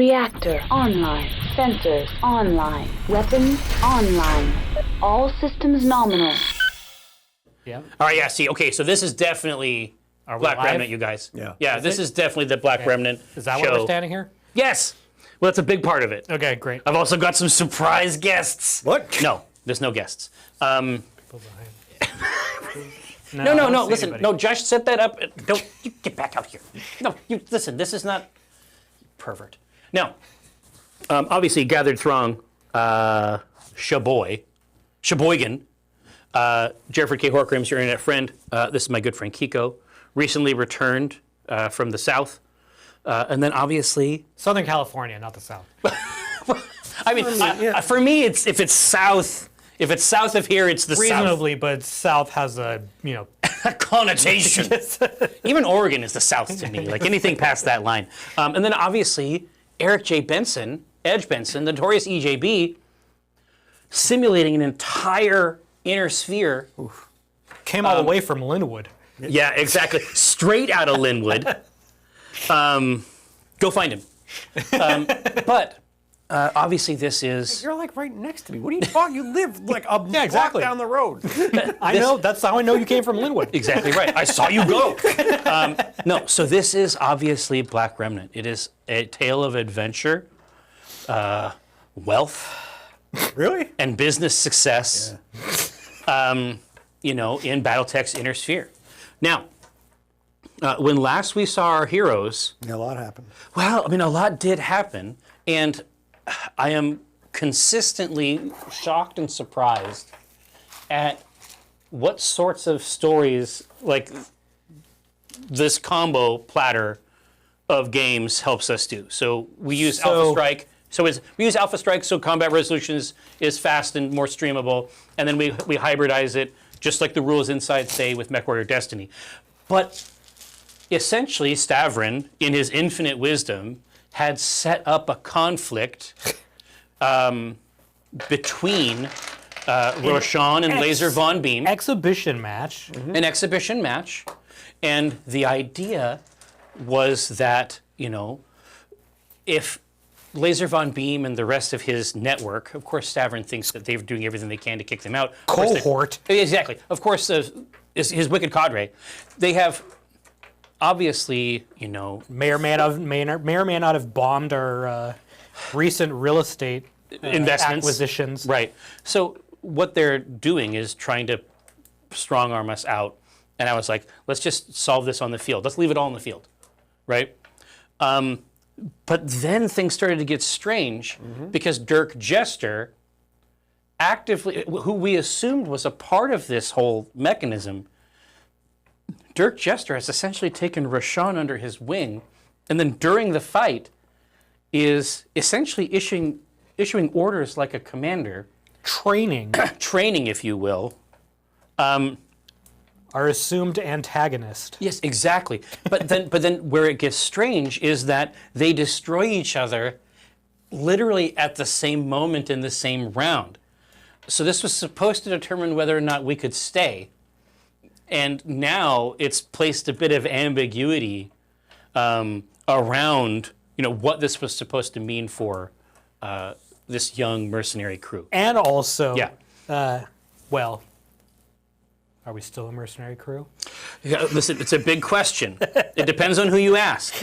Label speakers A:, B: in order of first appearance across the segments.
A: Reactor online. Sensors online. Weapons online. All systems nominal.
B: Yeah.
C: All right, yeah, see, okay, so this is definitely Black
B: live?
C: Remnant, you guys.
D: Yeah.
C: Yeah, this is definitely the Black Remnant
B: Is that
C: show.
B: why we're standing here?
C: Yes! Well, that's a big part of it.
B: Okay, great.
C: I've also got some surprise guests.
D: What?
C: No, there's no guests.
B: No,
C: No, listen, no, Josh, set that up. Don't, you get back out here. No, you, listen, this is not, pervert. Now, obviously, Gathered Throng, Sheboygan, Jeffrey K. Horkram's your internet friend. This is my good friend Kiko, recently returned from the South. And then obviously,
B: Southern California, not the South.
C: I mean, for me, it's if it's south of here, it's the
B: Reasonably, but South has a,
C: South connotation. Even Oregon is the South to me. Like anything past that line. And then obviously, Eric J. Benson, Edge Benson, the notorious EJB, simulating an entire inner sphere.
B: Came all the way from Linwood.
C: Yeah, exactly. Straight out of Linwood. Go find him. But obviously, this is.
D: You're like right next to me. What are you talking? You live like a block
B: exactly.
D: down the road.
B: I know. That's how I know you came from Linwood.
C: Exactly right. I saw you go. No, so this is obviously Black Remnant. It is a tale of adventure, wealth,
D: Really?
C: and business success. In Battletech's inner sphere. Now, when last we saw our heroes,
D: Yeah, a lot happened.
C: well, I mean, a lot did happen, and I am consistently shocked and surprised at what sorts of stories, like this combo platter of games, helps us do. So we use Alpha Strike. We use Alpha Strike so combat resolution is fast and more streamable, and then we hybridize it just like the rules inside say with Mechwarrior Destiny. But essentially, Stavrin, in his infinite wisdom, had set up a conflict between Roshan and Laser Von Beam.
B: Exhibition match.
C: An exhibition match. And the idea was that, if Laser Von Beam and the rest of his network, of course, Stavrin thinks that they're doing everything they can to kick them out.
B: Cohort.
C: Exactly. Of course, his wicked cadre. They have obviously,
B: May or may not have bombed our recent real estate
C: investments.
B: acquisitions.
C: Right. So what they're doing is trying to strong arm us out. And I was like, let's just solve this on the field. Let's leave it all on the field. Right? But then things started to get strange because Dirk Jester actively, who we assumed was a part of this whole mechanism, Dirk Jester has essentially taken Roshan under his wing, and then during the fight is essentially issuing orders like a commander.
B: Training
C: Training, if you will.
B: our assumed antagonist.
C: Yes, exactly. But then where it gets strange is that they destroy each other literally at the same moment in the same round. So this was supposed to determine whether or not we could stay. And now it's placed a bit of ambiguity around, what this was supposed to mean for this young mercenary crew.
B: And also,
C: Yeah.
B: are we still a mercenary crew?
C: Yeah, listen, it's a big question. It depends on who you ask.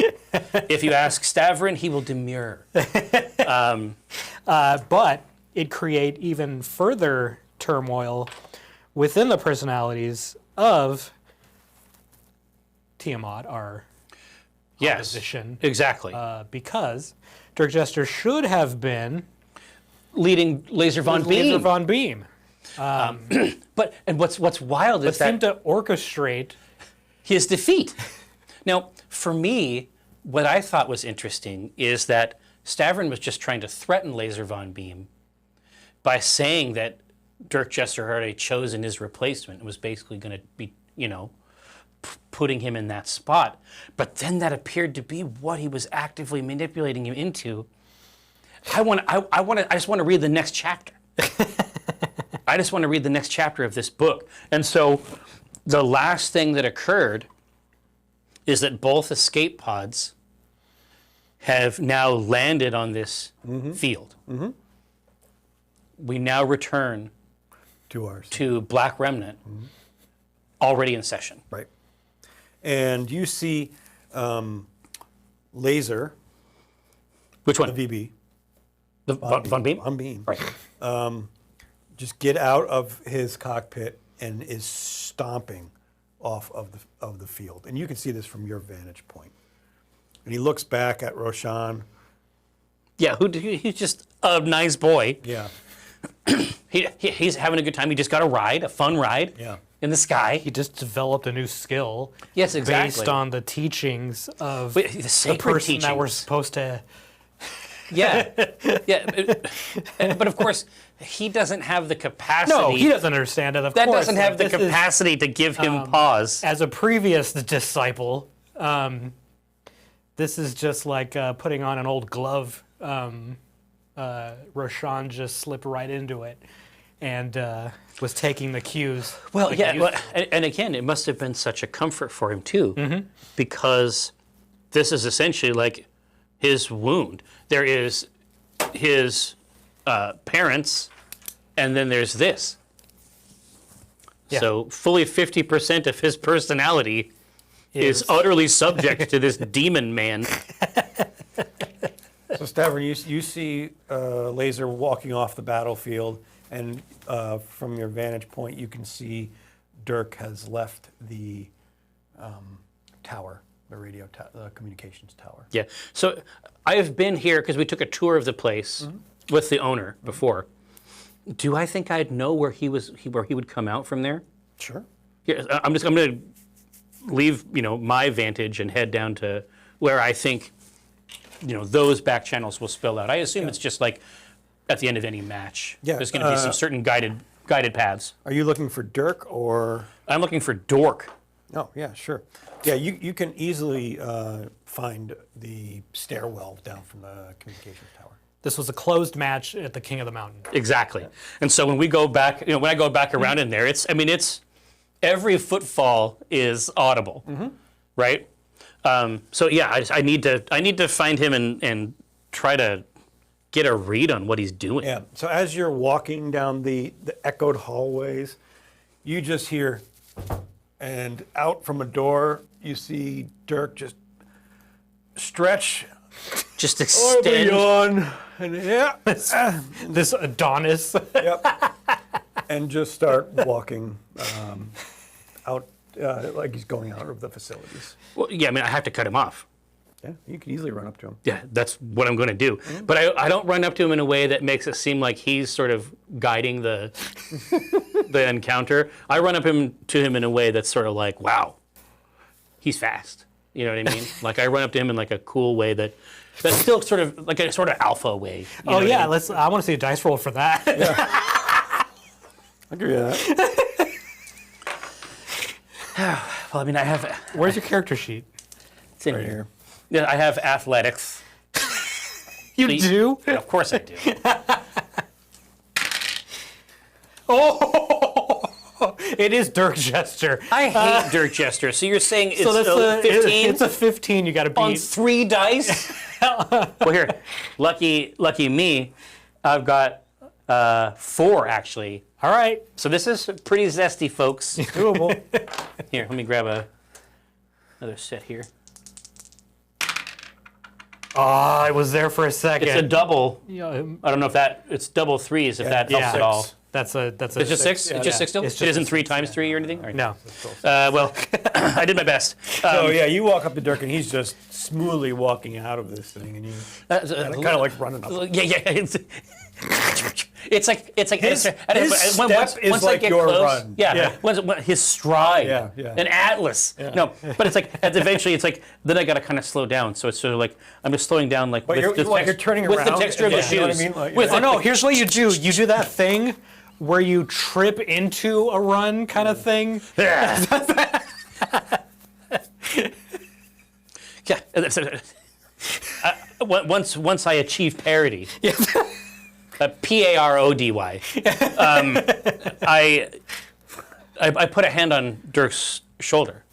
C: If you ask Stavrin, he will demur.
B: But it create even further turmoil within the personalities of Tiamat, our opposition.
C: Exactly.
B: Because Dirk Jester should have been
C: Leading Laser Von Beam.
B: Laser Von Beam.
C: But what's wild is
B: But seemed to orchestrate
C: his defeat. Now, for me, what I thought was interesting is that Stavrin was just trying to threaten Laser Von Beam by saying that Dirk Jester had already chosen his replacement and was basically going to be, putting him in that spot. But then that appeared to be what he was actively manipulating him into. I just want to read the next chapter. I just want to read the next chapter of this book. And so the last thing that occurred is that both escape pods have now landed on this field. We now return
D: 2 hours.
C: to Black Remnant, already in session.
D: Right. And you see Laser,
C: Which one?
D: the VB,
C: The Von Beam?
D: on beam,
C: Right.
D: just get out of his cockpit and is stomping off of the field. And you can see this from your vantage point. And he looks back at Roshan.
C: Yeah, he's just a nice boy.
D: Yeah.
C: He's having a good time. He just got a fun ride
D: Yeah.
C: in the sky.
B: He just developed a new skill.
C: Yes, exactly.
B: Based on the teachings of
C: Wait, the
B: the
C: sacred
B: person that we're
C: teachings.
B: supposed to.
C: Yeah, yeah. But of course, he doesn't have the capacity.
B: No, he doesn't understand it. Of
C: That
B: course,
C: doesn't have the
B: This is-
C: capacity to give him pause.
B: as a previous disciple, this is just like putting on an old glove. Roshan just slipped right into it and was taking the cues.
C: Well,
B: like
C: yeah,
B: he
C: well,
B: used
C: and again, it must have been such a comfort for him too, because this is essentially like his wound. There is his parents, and then there's this.
B: Yeah.
C: So fully 50% of his personality is utterly subject to this demon man.
D: So, Stavron, you see Laser walking off the battlefield, and from your vantage point, you can see Dirk has left the tower, the radio communications tower.
C: Yeah. So I have been here because we took a tour of the place with the owner before. Do I think I'd know where he would come out from there?
D: Sure.
C: Here, I'm going to leave, my vantage and head down to where I think, those back channels will spill out. I assume it's just like at the end of any match.
D: Yeah,
C: There's going to be some certain guided paths.
D: Are you looking for Dirk or?
C: I'm looking for Dork.
D: Oh, yeah, sure. Yeah, you can easily find the stairwell down from the communications tower.
B: This was a closed match at the King of the Mountain.
C: Exactly. And so when we go back, when I go back around in there, it's every footfall is audible, right? So yeah, I need to find him and try to get a read on what he's doing.
D: Yeah. So as you're walking down the echoed hallways, you just hear, and out from a door, you see Dirk just stretch,
C: Just
D: or
C: extend.
D: yawn, and
B: This Adonis.
D: yep, and just start walking out like he's going out of the facilities.
C: Well, yeah, I have to cut him off.
D: Yeah, you can easily run up to him.
C: Yeah, that's what I'm going to do. But I don't run up to him in a way that makes it seem like he's sort of guiding the encounter. I run up to him in a way that's sort of like, wow, he's fast. You know what I mean? Like I run up to him in like a cool way that's still sort of like a sort of alpha way. You know what I mean?
B: I want to see a dice roll for that.
D: I'll give you that.
C: Well, I have.
B: Where's your character sheet?
C: It's in
D: Right
C: here.
D: here.
C: Yeah, I have athletics.
B: You
C: See?
B: do?
C: Yeah, of course I do.
B: Oh, it is Dirk Jester.
C: I hate Dirk Jester. So you're saying it's
B: So that's
C: a 15
B: It's a 15. You got to
C: on
B: beat.
C: 3 dice? Well, here, lucky me, I've got 4 actually.
B: All right.
C: So this is pretty zesty, folks.
D: Doable.
C: Here, let me grab another set here.
B: Oh, I was there for a second.
C: It's a double.
B: Yeah,
C: I don't know if it's double threes, if that helps at all.
B: That's a.
C: It's just 6? It's just 6 still?
B: It's
C: It
B: just
C: isn't 3 times 3 or anything? All right.
B: No.
C: Well, I did my best.
D: So yeah, you walk up to Dirk and he's just smoothly walking out of this thing, and you kind of like running up.
C: Yeah. It's like
D: His step is
C: once I
D: like
C: get
D: your
C: close,
D: run.
C: Yeah.
D: Yeah.
C: Once his stride,
D: Yeah.
C: an atlas. No, but it's like eventually it's like then I got to kind of slow down. So it's sort of like I'm just slowing down like
D: But
C: with
D: you're turning
C: with the
D: around,
C: texture of the
D: you know what I
C: shoes.
D: mean? Like,
C: With
B: Oh no! Here's what you do. You do that thing where you trip into a run, kind of thing.
C: Yeah. Once I achieve parity, parody, I put a hand on Dirk's shoulder.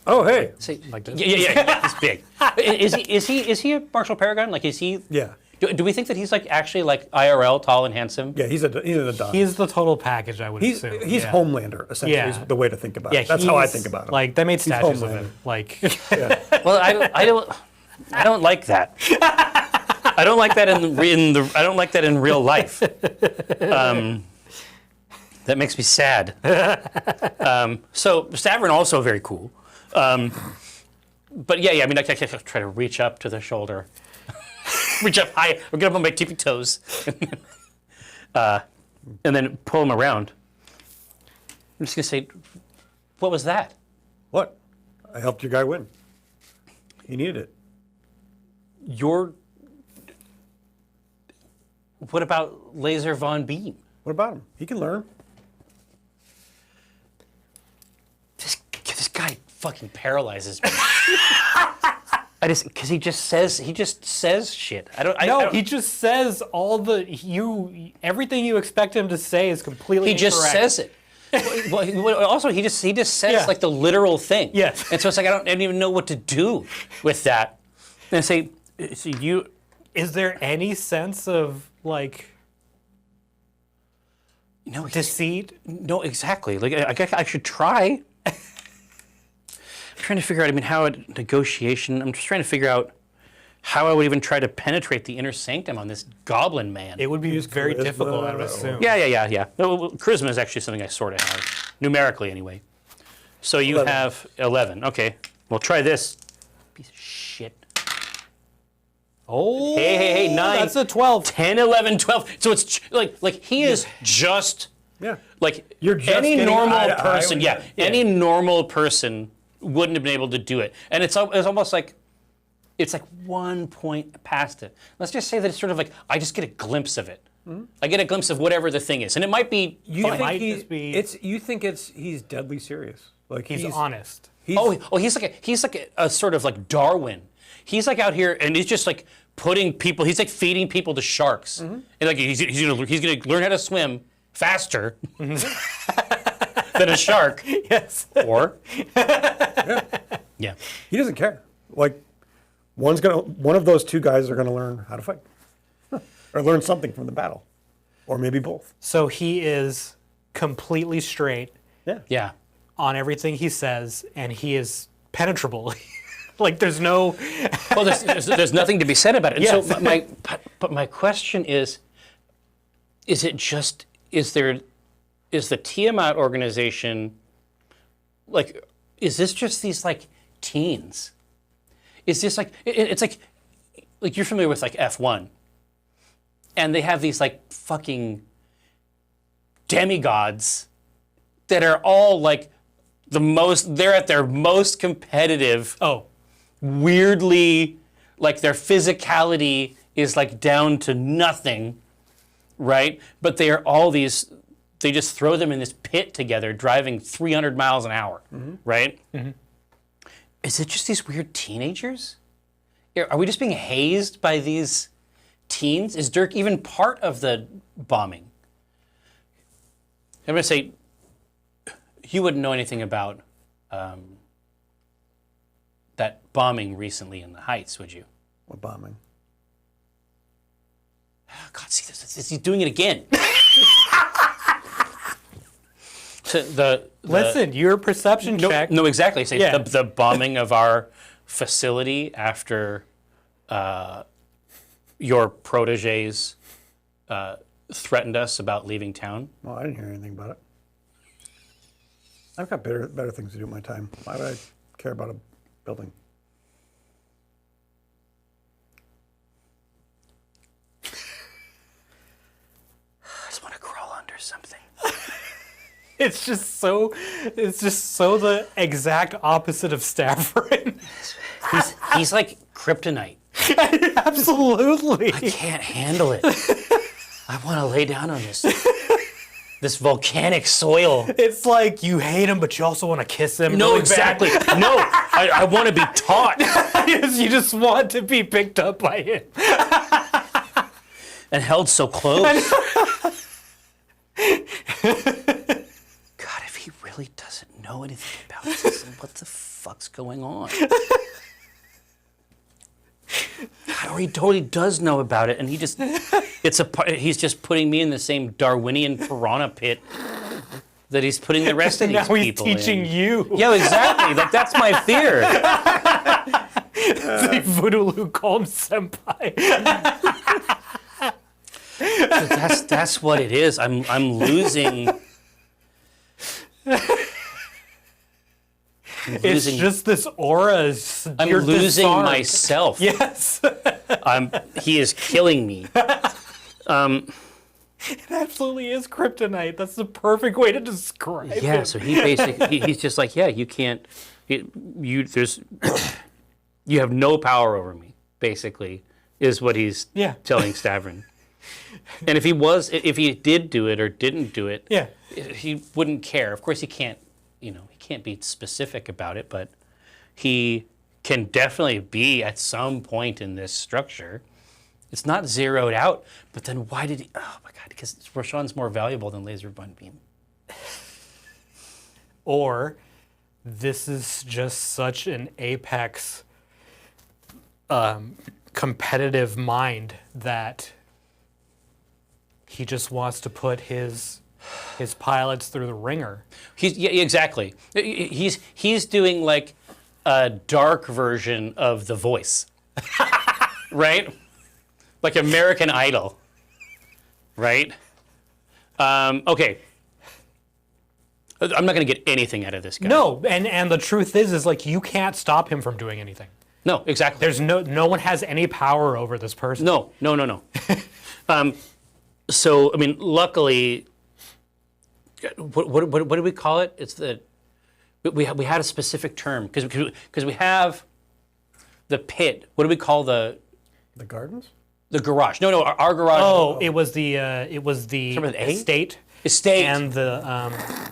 D: Oh, hey.
C: See,
B: Like this?
C: yeah, he's big. Is he a Marshall Paragon? Like, is he?
D: Yeah.
C: Do we think that he's like actually like IRL, tall and handsome?
D: Yeah, he's a Don.
B: He's the total package, I would assume.
D: He's
B: yeah.
D: Homelander, essentially,
B: Yeah.
D: is the way to think about
B: Yeah,
D: it. That's how I
B: he's-
D: think about him.
B: Like, they made statues of
D: Homelander.
B: him. Like,
C: Well, I don't like that. I don't like that I don't like that in real life. That makes me sad. So Stavron also very cool. But yeah, I mean, I try to reach up to the shoulder, reach up high, or get up on my tippy toes, and then pull him around. I'm just gonna say, what was that?
D: What? I helped your guy win. He needed it.
C: What about Laser Von Beam?
D: What about him? He can learn.
C: This guy fucking paralyzes me. Because he just says shit.
B: he just says everything you expect him to say is completely
C: He just
B: incorrect.
C: says it. Also, he just says
B: Yeah.
C: like the literal thing.
B: Yes.
C: And so it's like I don't even know what to do with that. And I say, so you.
B: Is there any sense of, like,
C: No,
B: deceit?
C: no, exactly. Like I should try. I'm trying to figure out. I mean, how negotiation. I'm just trying to figure out how I would even try to penetrate the inner sanctum on this goblin man.
B: It would be
D: Use
B: very
D: charisma
B: difficult, I would
D: or-
B: assume.
C: Yeah. No, well, charisma is actually something I sort of have, numerically anyway. So you
D: 11.
C: have 11. Okay, well try this. Piece of shit.
B: Oh,
C: Hey, 9.
B: That's a 12.
C: 10, 11, 12. So it's like he is just
D: Yeah.
C: like
D: You're just
C: any
D: getting
C: normal
D: eye to eye
C: person.
D: with
C: Yeah,
D: him.
C: any normal person wouldn't have been able to do it. And it's almost like it's like 1 point past it. Let's just say that it's sort of like I just get a glimpse of it. I get a glimpse of whatever the thing is, and it might be.
D: You
C: fine.
B: might
D: think
B: just be-
D: he's deadly serious. Like
B: He's honest.
C: He's like a sort of like Darwin. He's like out here and he's just like putting people. He's like feeding people to sharks, and like he's gonna learn how to swim faster than a shark.
B: Yes.
C: Or yeah.
D: He doesn't care. Like one of those two guys are gonna learn how to fight. Or learn something from the battle. Or maybe both.
B: So he is completely straight
C: Yeah.
B: on everything he says, and he is penetrable. Like, there's no.
C: Well, there's nothing to be said about it. And
B: Yes.
C: so my question is it just is the Tiamat organization like is this just these like teens? Is this like it's like you're familiar with like F1, and they have these like fucking demigods that are all like they're at their most competitive.
B: Oh,
C: Weirdly, like their physicality is like down to nothing, right? But they are all these, they just throw them in this pit together driving 300 miles an hour, right? Is it just these weird teenagers? Are we just being hazed by these teens? Is Dirk even part of the bombing? I'm going to say, you wouldn't know anything about that bombing recently in the Heights, would you?
D: What bombing?
C: Oh, God, see, he's doing it again. So
B: listen, your perception check.
C: No, exactly. Say
B: Yeah.
C: the bombing of our facility after your proteges threatened us about leaving town.
D: Well, I didn't hear anything about it. I've got better things to do with my time. Why would I care about a building?
C: I just want to crawl under something.
B: It's just so the exact opposite of Stavron.
C: He's like kryptonite.
B: Absolutely.
C: I can't handle it. I want to lay down on this volcanic soil.
B: It's like you hate him, but you also want to kiss him.
C: No,
B: really
C: exactly.
B: bad.
C: No, I want to be taught.
B: You just want to be picked up by him.
C: And held so close. God, if he really doesn't know anything about this, then what the fuck's going on. Or he totally does know about it, and he's just putting me in the same Darwinian piranha pit that he's putting the rest of these
B: Now he's
C: people
B: teaching
C: in.
B: you.
C: Yeah, exactly. Like, that's my fear.
B: It's like Voodoo Luke called him senpai.
C: That's what it is. I'm losing.
B: It's just this aura.
C: I'm
B: You're
C: losing
B: disarmed.
C: myself.
B: Yes.
C: He is killing me.
B: It absolutely is kryptonite. That's the perfect way to describe it.
C: Yeah. So he basically he's just like, yeah, you can't. You have no power over me. Basically, is what he's telling Stavron. And if he did do it or didn't do it, he wouldn't care. Of course, he can't. He can't be specific about it, but he can definitely be at some point in this structure. It's not zeroed out, but then why did he? Oh my God! Because Roshan's more valuable than Laser Bun Beam.
B: Or this is just such an apex competitive mind that he just wants to put his pilots through the ringer.
C: Exactly. He's doing like a dark version of The Voice, right? Like American Idol, right? Okay. I'm not going to get anything out of this guy.
B: No, and the truth is like you can't stop him from doing anything.
C: No, exactly.
B: There's no one has any power over this person.
C: No. So I mean, luckily, what do we call it? It's we had a specific term because we have the pit. What do we call the
D: gardens?
C: The garage? No, our garage.
B: Oh, it was the
C: Remember the A?
B: estate
C: And
B: the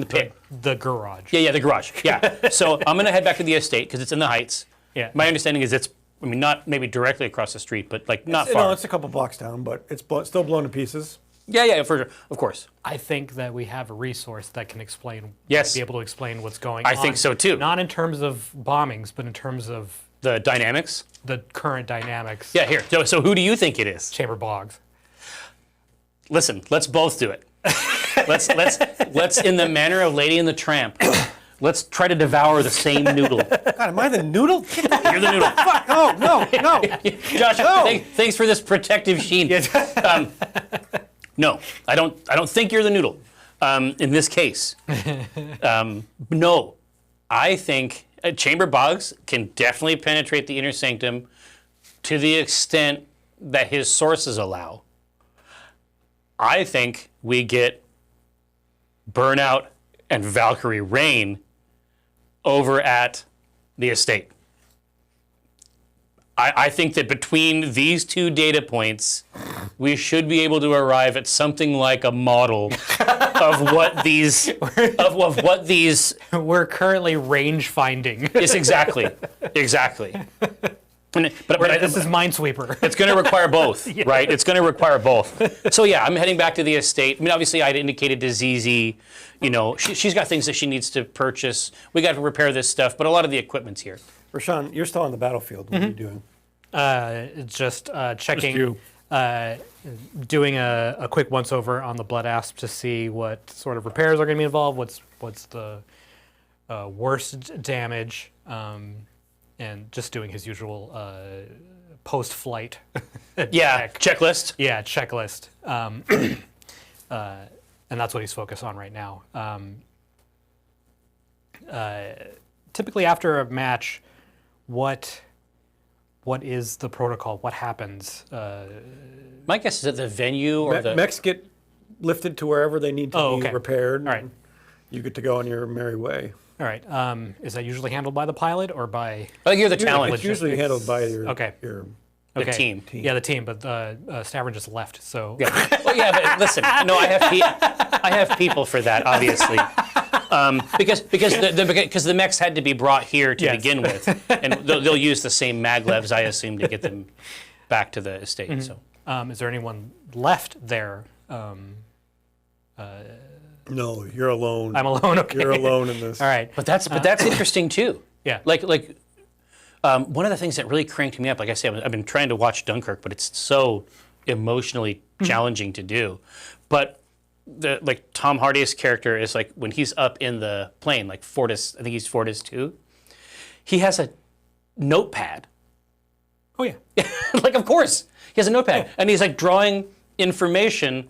C: pit.
B: the garage.
C: Yeah, the garage. Yeah. So I'm gonna head back to the estate because it's in the Heights.
B: Yeah.
C: My understanding is not maybe directly across the street, but like not
D: No,
C: far.
D: it's a couple blocks down, but it's still blown to pieces.
C: Yeah, for sure, of course.
B: I think that we have a resource that can explain.
C: Yes.
B: Be able to explain what's going on.
C: I think so too.
B: Not in terms of bombings, but in terms of
C: The dynamics.
B: the current dynamics.
C: Yeah, here. So who do you think it is?
B: Chamber Boggs.
C: Listen, let's both do it. let's in the manner of Lady and the Tramp. Let's try to devour the same noodle.
D: God, am I the noodle?
C: You're the noodle.
D: Fuck! Oh no!
C: Josh, thanks for this protective sheen. No, I don't think you're the noodle. In this case, no, I think Chamber Boggs can definitely penetrate the inner sanctum to the extent that his sources allow. I think we get Burnout and Valkyrie Rain over at the estate. I think that between these two data points, we should be able to arrive at something like a model of what these
B: We're currently range finding.
C: is exactly. But
B: This is Minesweeper.
C: it's going to require both, right? It's going to require both. So yeah, I'm heading back to the estate. I mean, obviously, I'd indicated to ZZ, she's got things that she needs to purchase. We got to repair this stuff, but a lot of the equipment's here.
D: Rashawn, you're still on the battlefield. What are you doing?
B: Just checking.
D: you.
B: Doing a quick once over on the Blood Asp to see what sort of repairs are going to be involved. What's the worst damage, and just doing his usual post-flight.
C: Checklist.
B: Yeah, checklist. And that's what he's focused on right now. Typically, after a match, what is the protocol? What happens?
C: My guess is that the venue or the
D: mechs get lifted to wherever they need to be repaired.
B: All right.
D: and You get to go on your merry way.
B: All right. Is that usually handled by the pilot or by?
C: I think you're the talent.
D: It's usually handled by your
C: The team.
B: Yeah, the team. But Stavron just left, so.
C: Yeah. Well, yeah, but listen. No, I have people for that, obviously. Because the mechs had to be brought here to begin with, and they'll use the same maglevs, I assume, to get them back to the estate.
B: Mm-hmm.
C: So,
B: is there anyone left there?
D: No, you're alone.
B: I'm alone. Okay.
D: You're alone in this.
B: All right.
C: but that's interesting too.
B: Yeah.
C: Like one of the things that really cranked me up, like I said, I've been trying to watch Dunkirk, but it's so emotionally challenging to do. But like Tom Hardy's character is like when he's up in the plane, like Fortis, I think he's Fortis 2, he has a notepad.
B: Oh yeah.
C: Like, of course, he has a notepad, and he's like drawing information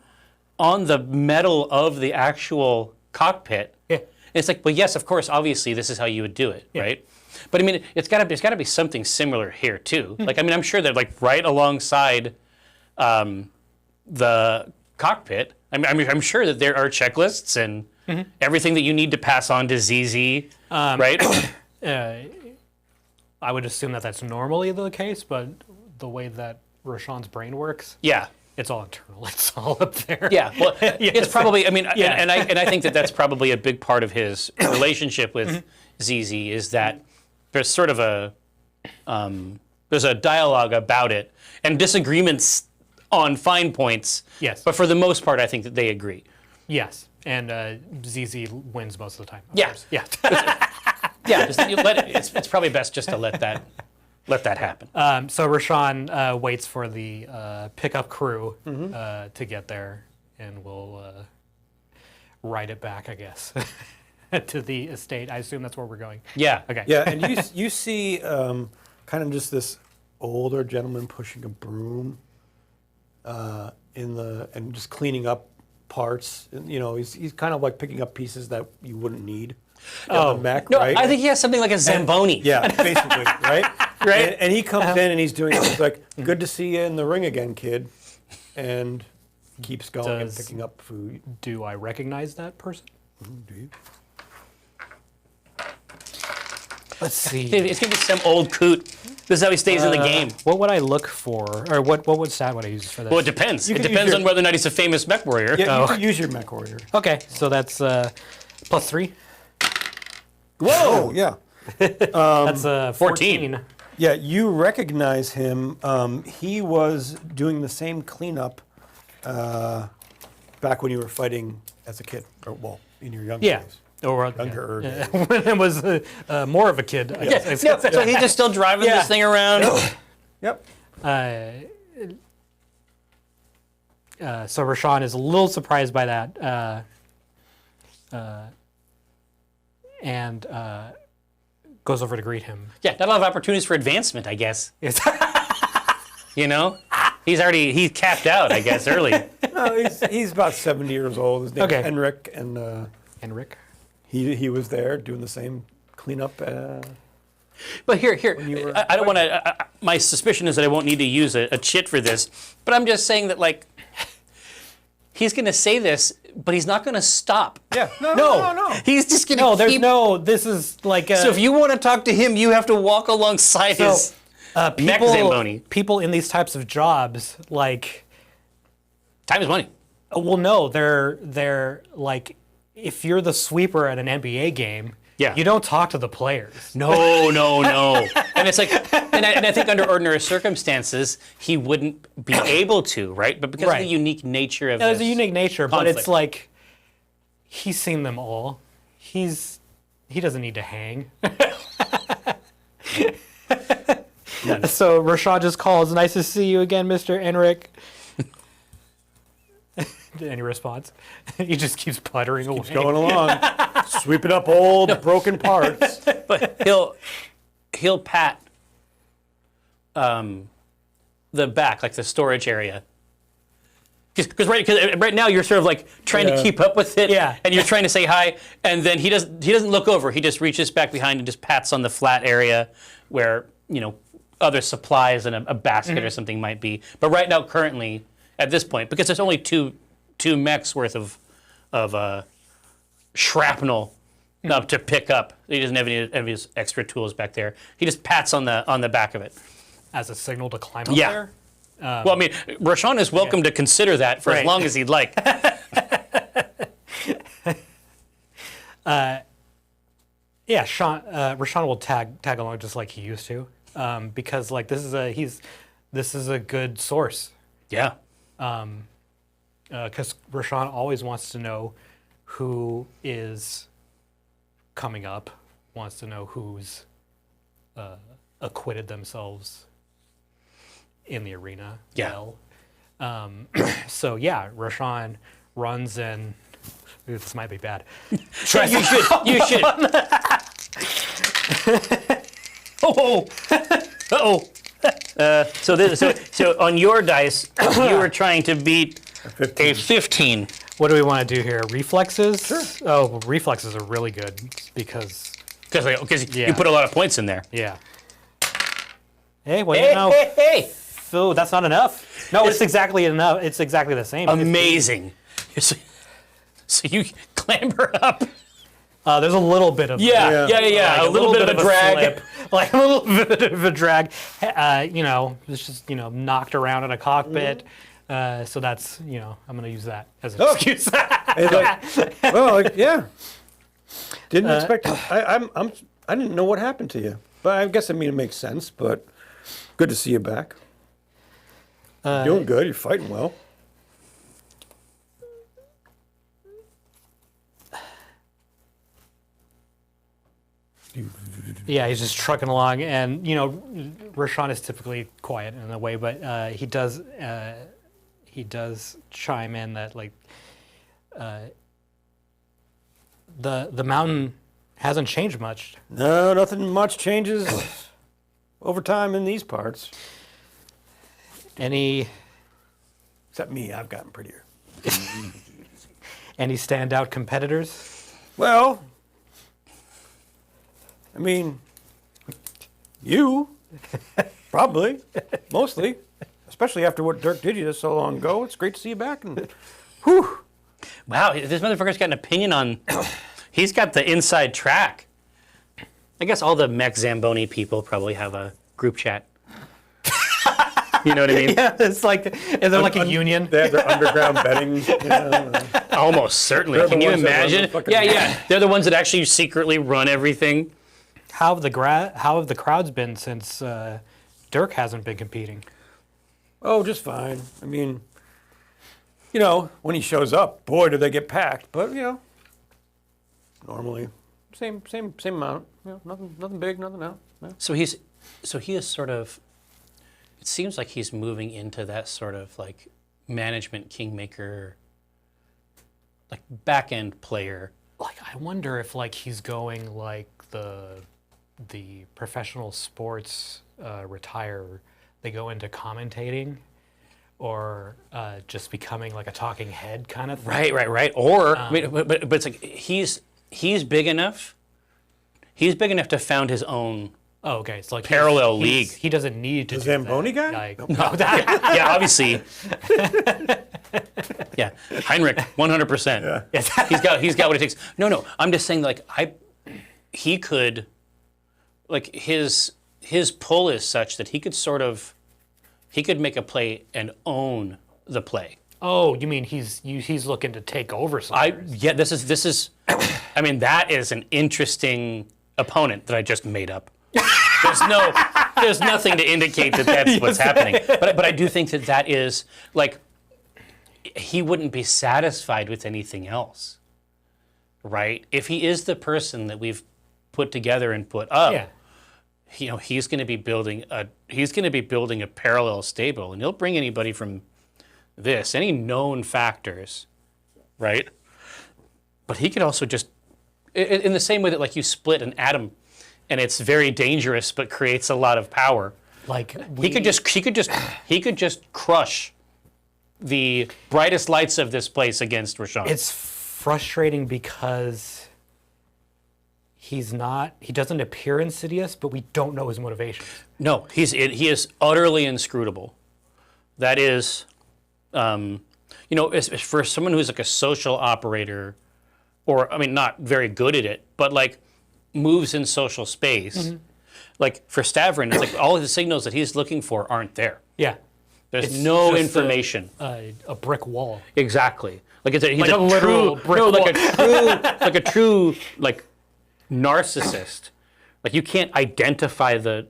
C: on the metal of the actual cockpit.
B: Yeah.
C: And it's like, well, yes, of course, obviously, this is how you would do it, right? But I mean, there's got to be something similar here too. Like, I mean, I'm sure that like right alongside the cockpit, I'm sure that there are checklists and everything that you need to pass on to ZZ, right?
B: I would assume that that's normally the case, but the way that Roshan's brain works,
C: Yeah.
B: it's all internal. It's all up there.
C: Yeah, well, it's probably. I mean,
B: Yeah.
C: and I think that that's probably a big part of his relationship with ZZ is that there's sort of there's a dialogue about it and disagreements on fine points.
B: Yes.
C: But for the most part, I think that they agree.
B: Yes. And ZZ wins most of the time. Of
C: Yeah.
B: course. Yeah.
C: Yeah, just you it's probably best just to let that happen.
B: So Roshan waits for the pickup crew to get there, and we'll ride it back, I guess, to the estate. I assume that's where we're going.
C: Yeah.
B: Okay.
D: Yeah, and you see kind of just this older gentleman pushing a broom and just cleaning up parts. And, you know, he's kind of like picking up pieces that you wouldn't need.
B: Oh,
D: the mech,
C: No,
D: right?
C: I think he has something like a Zamboni.
D: Yeah, basically, right?
C: Right.
D: And he comes in and he's doing it. He's like, "Good to see you in the ring again, kid," and keeps going and
B: Does-
D: picking up food.
B: Do I recognize that person?
D: Do you?
B: Let's see.
C: It's gonna be some old coot. This is how he stays in the game.
B: What would I look for, or what stat would I use for this?
C: Well, it depends.
D: You
C: It
D: can use
C: depends
D: your-
C: on whether or not he's a famous mech warrior.
D: Yeah, you can use your mech warrior.
B: Okay, so that's +3.
D: Whoa! Yeah.
B: That's
C: 14.
B: 14.
D: Yeah, you recognize him. He was doing the same cleanup back when you were fighting as a kid, or well, in your younger
B: Yeah.
D: days.
B: Or
D: Younger.
B: yeah. When I was more of a kid. I guess.
C: No, so he's just still driving
B: Yeah.
C: this thing around.
D: Yep.
B: So Roshan is a little surprised by that, and goes over to greet him.
C: Yeah, not a lot of opportunities for advancement, I guess.
B: It's-
C: You know, he's capped out, I guess, early.
D: No, he's about 70 years old. His name's
B: Okay.
D: Henrik, and
B: Henrik.
D: he was there doing the same cleanup.
C: But here,
D: you were
C: I don't want to. My suspicion is that I won't need to use a chit for this. But I'm just saying that, like, he's going to say this, but he's not going to stop.
D: Yeah. No.
C: He's just going to
B: No, there's
C: keep.
B: no. This is like.
C: So if you want to talk to him, you have to walk alongside his mech Zamboni.
B: people in these types of jobs, like,
C: Time is money.
B: well, no, they're like, if you're the sweeper at an NBA game,
C: Yeah.
B: you don't talk to the players.
C: No. And it's like, and I think under ordinary circumstances, he wouldn't be able to, right? But because of
B: Right.
C: the unique nature of
B: There's
C: this
B: a unique nature, but
C: conflict.
B: it's like, he's seen them all. He doesn't need to hang. So Rashad just calls, "Nice to see you again, Mr. Enric." Any response? He just keeps puttering away.
D: Going along, sweeping up old broken parts.
C: But he'll pat the back, like the storage area. Because right now you're sort of like trying to keep up with it,
B: Yeah.
C: and you're trying to say hi, and then he doesn't look over. He just reaches back behind and just pats on the flat area where other supplies and a basket or something might be. But right now, currently, at this point, because there's only two mechs worth of shrapnel to pick up, he doesn't have any of his extra tools back there. He just pats on the back of it.
B: As a signal to climb up
C: Yeah.
B: there.
C: Well, I mean, Roshan is welcome to consider that for as
B: Right.
C: long as he'd like.
B: Yeah, Rashawn will tag along just like he used to, because like this is a good source.
C: Yeah.
B: Because Rashawn always wants to know who is coming up, wants to know who's acquitted themselves in the arena.
C: Yeah.
B: Well. So yeah, Roshan runs and this might be bad.
C: You should. Oh. Uh-oh. So on your dice, you were trying to beat a 15.
B: What do we want to do here? Reflexes? Sure. Oh, well, reflexes are really good because
C: You put a lot of points in there.
B: yeah. Hey, well, you know,
C: Hey.
B: Phil, that's not enough. No, it's exactly enough. It's exactly the same.
C: Amazing. So you clamber up.
B: There's a little bit of
C: Yeah.
B: like
C: a little bit of a drag.
B: slip, like a little bit of a drag. It's just knocked around in a cockpit. So that's I'm gonna use that as an excuse.
D: Yeah. Didn't expect. I didn't know what happened to you, but I guess it makes sense. But good to see you back. You're doing good. You're fighting well.
B: Yeah, he's just trucking along, and Roshan is typically quiet in a way, but he does chime in that the mountain hasn't changed much.
D: No, nothing much changes over time in these parts.
B: Any
D: Except me, I've gotten prettier.
B: standout competitors?
D: Well, I mean, you, probably, mostly, especially after what Dirk did to you so long ago. It's great to see you back. And whew.
C: Wow, this motherfucker's got an opinion on. He's got the inside track. I guess all the Mech Zamboni people probably have a group chat. You know what I mean?
B: Yeah, is there like a union?
D: They have their underground betting.
C: Almost certainly.
D: They're the
C: Can you
D: ones that run the
C: imagine?
D: fucking-
C: Yeah. They're the ones that actually secretly run everything.
B: How have the crowds been since Dirk hasn't been competing?
D: Oh, just fine. I mean, when he shows up, boy, do they get packed. But normally, same amount. Nothing big, nothing out. No.
C: So he is sort of. It seems like he's moving into that sort of like management kingmaker, like back end player.
B: Like, I wonder if he's going like the professional sports retire. They go into commentating, or just becoming like a talking head kind of thing.
C: Right. Or but it's like he's big enough. He's big enough to found his own.
B: Oh, okay. It's like
C: Parallel league.
B: He doesn't need to.
D: The
B: do
D: Zamboni
B: that.
D: guy?
B: No,
C: Yeah, obviously. Yeah, Heinrich, 100%.
D: Yeah.
C: He's got what it takes. No. I'm just saying, he could, his pull is such that he could make a play and own the play.
B: Oh, you mean he's looking to take over something?
C: This is. I mean, that is an interesting opponent that I just made up. There's nothing to indicate that that's what's happening. But I do think that is he wouldn't be satisfied with anything else, right? If he is the person that we've put together and put up, he's going to be building a parallel stable, and he'll bring anybody from any known factors, right? But he could also just, in the same way that you split an atom. And it's very dangerous, but creates a lot of power. He could just crush the brightest lights of this place against Roshan.
B: It's frustrating because he doesn't appear insidious, but we don't know his motivations.
C: No, he is utterly inscrutable. That is, for someone who's a social operator, or not very good at it, but moves in social space. Mm-hmm. For Stavrin, it's all the signals that he's looking for aren't there.
B: Yeah.
C: There's no information.
B: A brick wall.
C: Exactly. He's
B: a
C: a
B: literal
C: true,
B: brick
C: no,
B: wall.
C: a true narcissist. You can't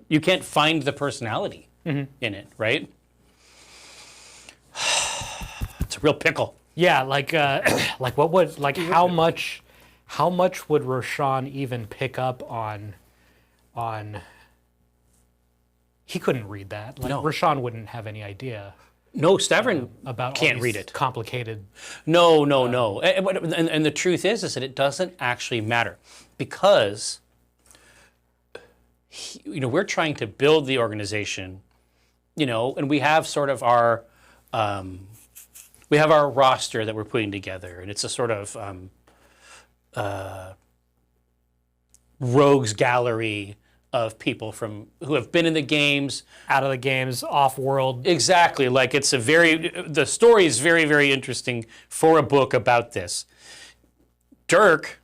C: you can't find the personality in it, right? It's a real pickle.
B: Yeah, what would how much would Roshan even pick up on he couldn't read that. Like,
C: No.
B: Rashawn wouldn't have any idea
C: No, Stavern
B: about
C: can't
B: all
C: read
B: these
C: it.
B: complicated.
C: No. And the truth is that it doesn't actually matter because we're trying to build the organization, and we have sort of our roster that we're putting together, and it's a sort of rogues gallery of people who have been in the games.
B: Out of the games, off-world.
C: Exactly, like the story is very, very interesting for a book about this. Dirk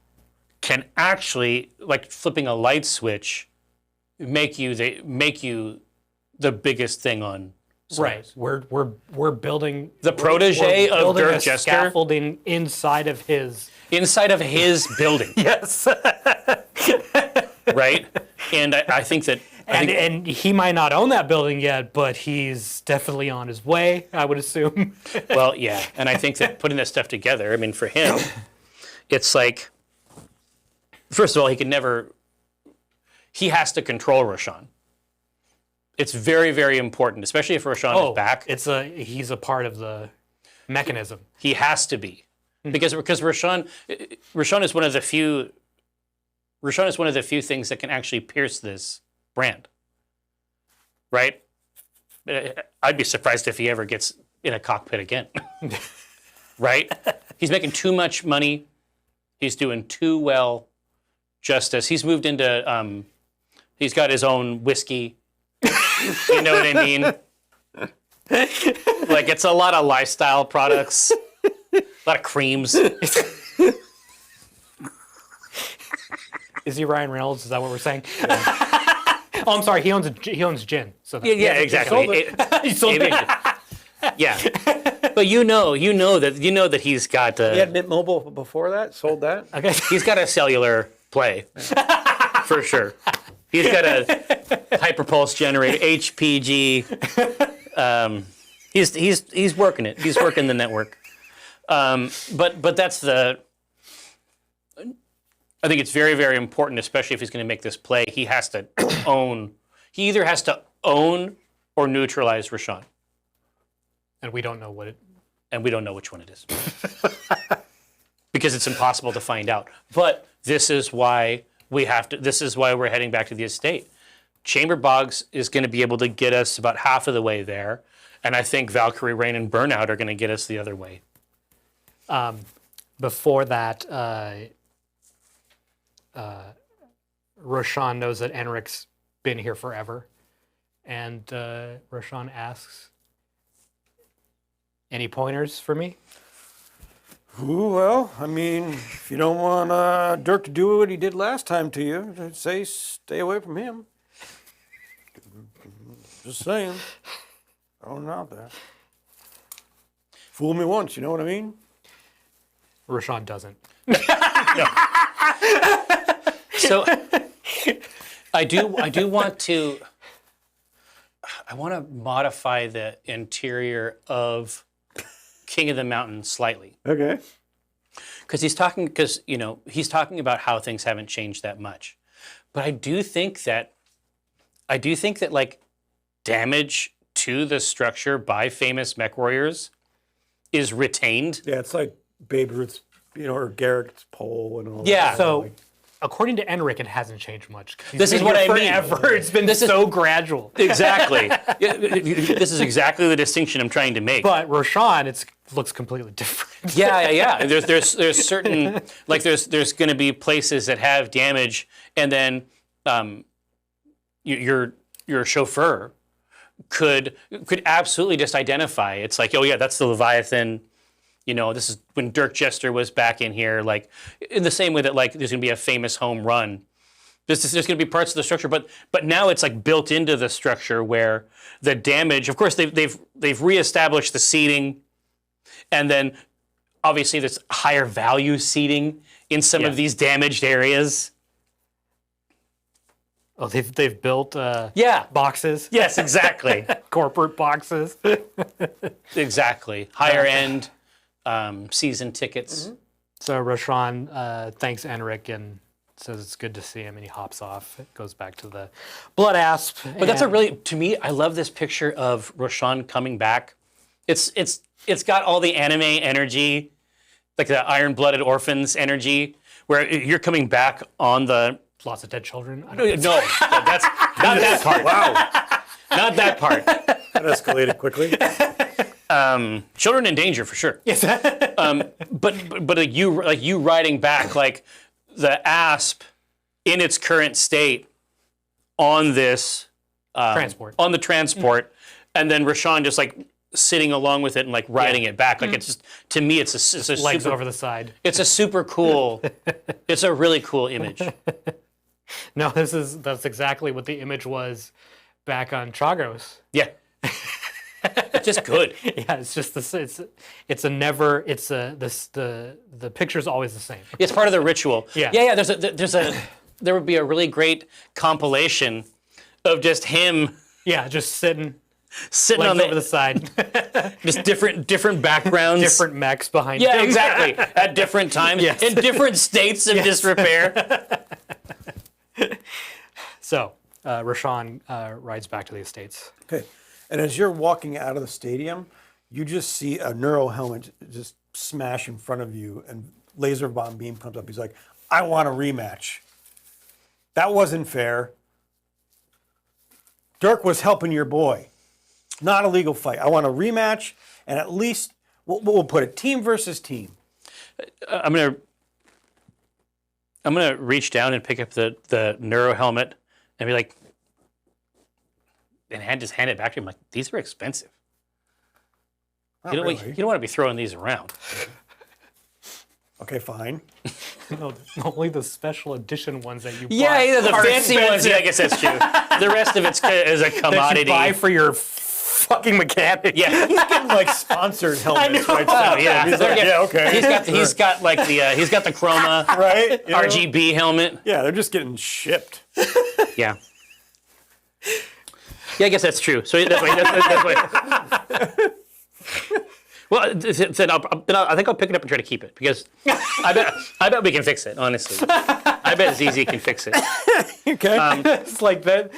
C: can actually, like flipping a light switch, make you the biggest thing on Solaris.
B: Right. We're building
C: The protege
B: we're
C: of
B: building
C: Dirk
B: a
C: Jester
B: scaffolding inside of his.
C: inside of his building,
B: Yes.
C: right? And I think that
B: And he might not own that building yet, but he's definitely on his way, I would assume.
C: well, yeah, and I think that putting that stuff together, I mean, for him, it's like, first of all, he has to control Rashawn. It's very, very important, especially if Rashawn is back.
B: He's a part of the mechanism.
C: He has to be, because Rashawn is one of the few. Rashawn is one of the few things that can actually pierce this brand, right? I'd be surprised if he ever gets in a cockpit again, right? He's making too much money. He's doing too well. Justice. He's moved into. He's got his own whiskey. You know what I mean? Like it's a lot of lifestyle products, a lot of creams.
B: Is he Ryan Reynolds? Is that what we're saying? Oh, I'm sorry. He owns gin. So
C: Yeah, exactly.
B: he sold it.
C: Yeah, but you know that he's got
D: He had Mint Mobile before that, sold that.
B: Okay.
C: he's got a cellular play for sure. He's got a hyperpulse generator, HPG. He's working it. He's working the network. But that's the. I think it's very, very important, especially if he's going to make this play. He has to own. He either has to own or neutralize Rashawn.
B: And we don't know what it.
C: And we don't know which one it is. Because it's impossible to find out. But this is why this is why we're heading back to the estate. Chamber Boggs is going to be able to get us about half of the way there. And I think Valkyrie Rain and Burnout are going to get us the other way.
B: Before that, Rashawn knows that Enric's been here forever. And Rashawn asks, any pointers for me?
D: Ooh, well, I mean, if you don't want Dirk to do what he did last time to you, I'd say stay away from him. Just saying. Throwing it out there. Fool me once, you know what I mean?
B: Rashawn doesn't.
C: So I want to modify the interior of King of the Mountain slightly.
D: Okay.
C: Because he's talking about how things haven't changed that much. But I do think that like damage to the structure by famous mech warriors is retained.
D: Yeah, it's like Babe Ruth's, or Garrett's pole and all
C: Yeah.
D: that.
B: So, according to Enric, it hasn't changed much.
C: This is what I mean.
B: Forever. It's been so gradual.
C: Exactly. This is exactly the distinction I'm trying to make.
B: But Rashawn, it looks completely different.
C: Yeah. There's certain like there's going to be places that have damage, and then your chauffeur could absolutely just identify. It's like, oh yeah, that's the Leviathan. This is when Dirk Jester was back in here. Like in the same way that like there's going to be a famous home run. There's going to be parts of the structure, but now it's like built into the structure where the damage. Of course, they've reestablished the seating, and then obviously there's higher value seating in some of these damaged areas.
B: Oh, they've built boxes.
C: Yes, exactly.
B: Corporate boxes.
C: Exactly. Higher end season tickets.
B: So Rashawn thanks Enric and says it's good to see him, and he hops off. It goes back to the blood asp.
C: But that's a really, to me, I love this picture of Roshan coming back. It's got all the anime energy, like the Iron-Blooded Orphans energy, where you're coming back on the...
B: Lots of dead children.
C: No, that's not that part.
D: Wow,
C: Not that part.
D: that escalated quickly.
C: Children in danger for sure.
B: Yes.
C: But like you riding back, like the asp in its current state on this
B: Transport.
C: on the transport, and then Rashawn just like sitting along with it and like riding it back. Like it's just, to me, it's a
B: Legs
C: super,
B: over the side.
C: it's a super cool. It's a really cool image.
B: No, that's exactly what the image was back on Tragos.
C: Yeah. It's just good.
B: Yeah, it's just this. The picture's always the same.
C: It's part of the ritual.
B: Yeah.
C: Yeah. There would be a really great compilation of just him
B: Yeah, just sitting
C: sitting
B: legs
C: on
B: over the side,
C: just different backgrounds.
B: different mechs behind.
C: Yeah,
B: him.
C: exactly. At different times,
B: Yes.
C: in different states of disrepair.
B: So Rashawn rides back to the estates.
D: Okay, and as you're walking out of the stadium, you just see a neuro helmet just smash in front of you, and laser bomb beam comes up. He's like, "I want a rematch. That wasn't fair. Dirk was helping your boy. Not a legal fight. I want a rematch, and at least we'll put it team versus team."
C: I'm gonna reach down and pick up the neuro helmet and be like, and just hand it back to him. Like, these are expensive.
D: Not
C: You don't
D: really.
C: want to be throwing these around.
D: Okay, fine.
B: No, only the special edition ones that you
C: Yeah,
B: bought
C: the
B: are
C: fancy ones.
B: expensive.
C: Yeah, I guess that's true. The rest of it's is a
B: that
C: commodity.
B: you buy for your fucking mechanic.
C: Yeah.
D: He's getting like sponsored helmets, right?
C: Oh, yeah.
D: He's like, yeah, okay.
C: He's got like he's got the chroma
D: right? You know?
C: RGB helmet.
D: Yeah, they're just getting shipped.
C: Yeah. Yeah, I guess that's true. So that's why. Well, then I think I'll pick it up and try to keep it because I bet we can fix it. Honestly, I bet Zizi can fix it.
D: Okay.
B: It's like that.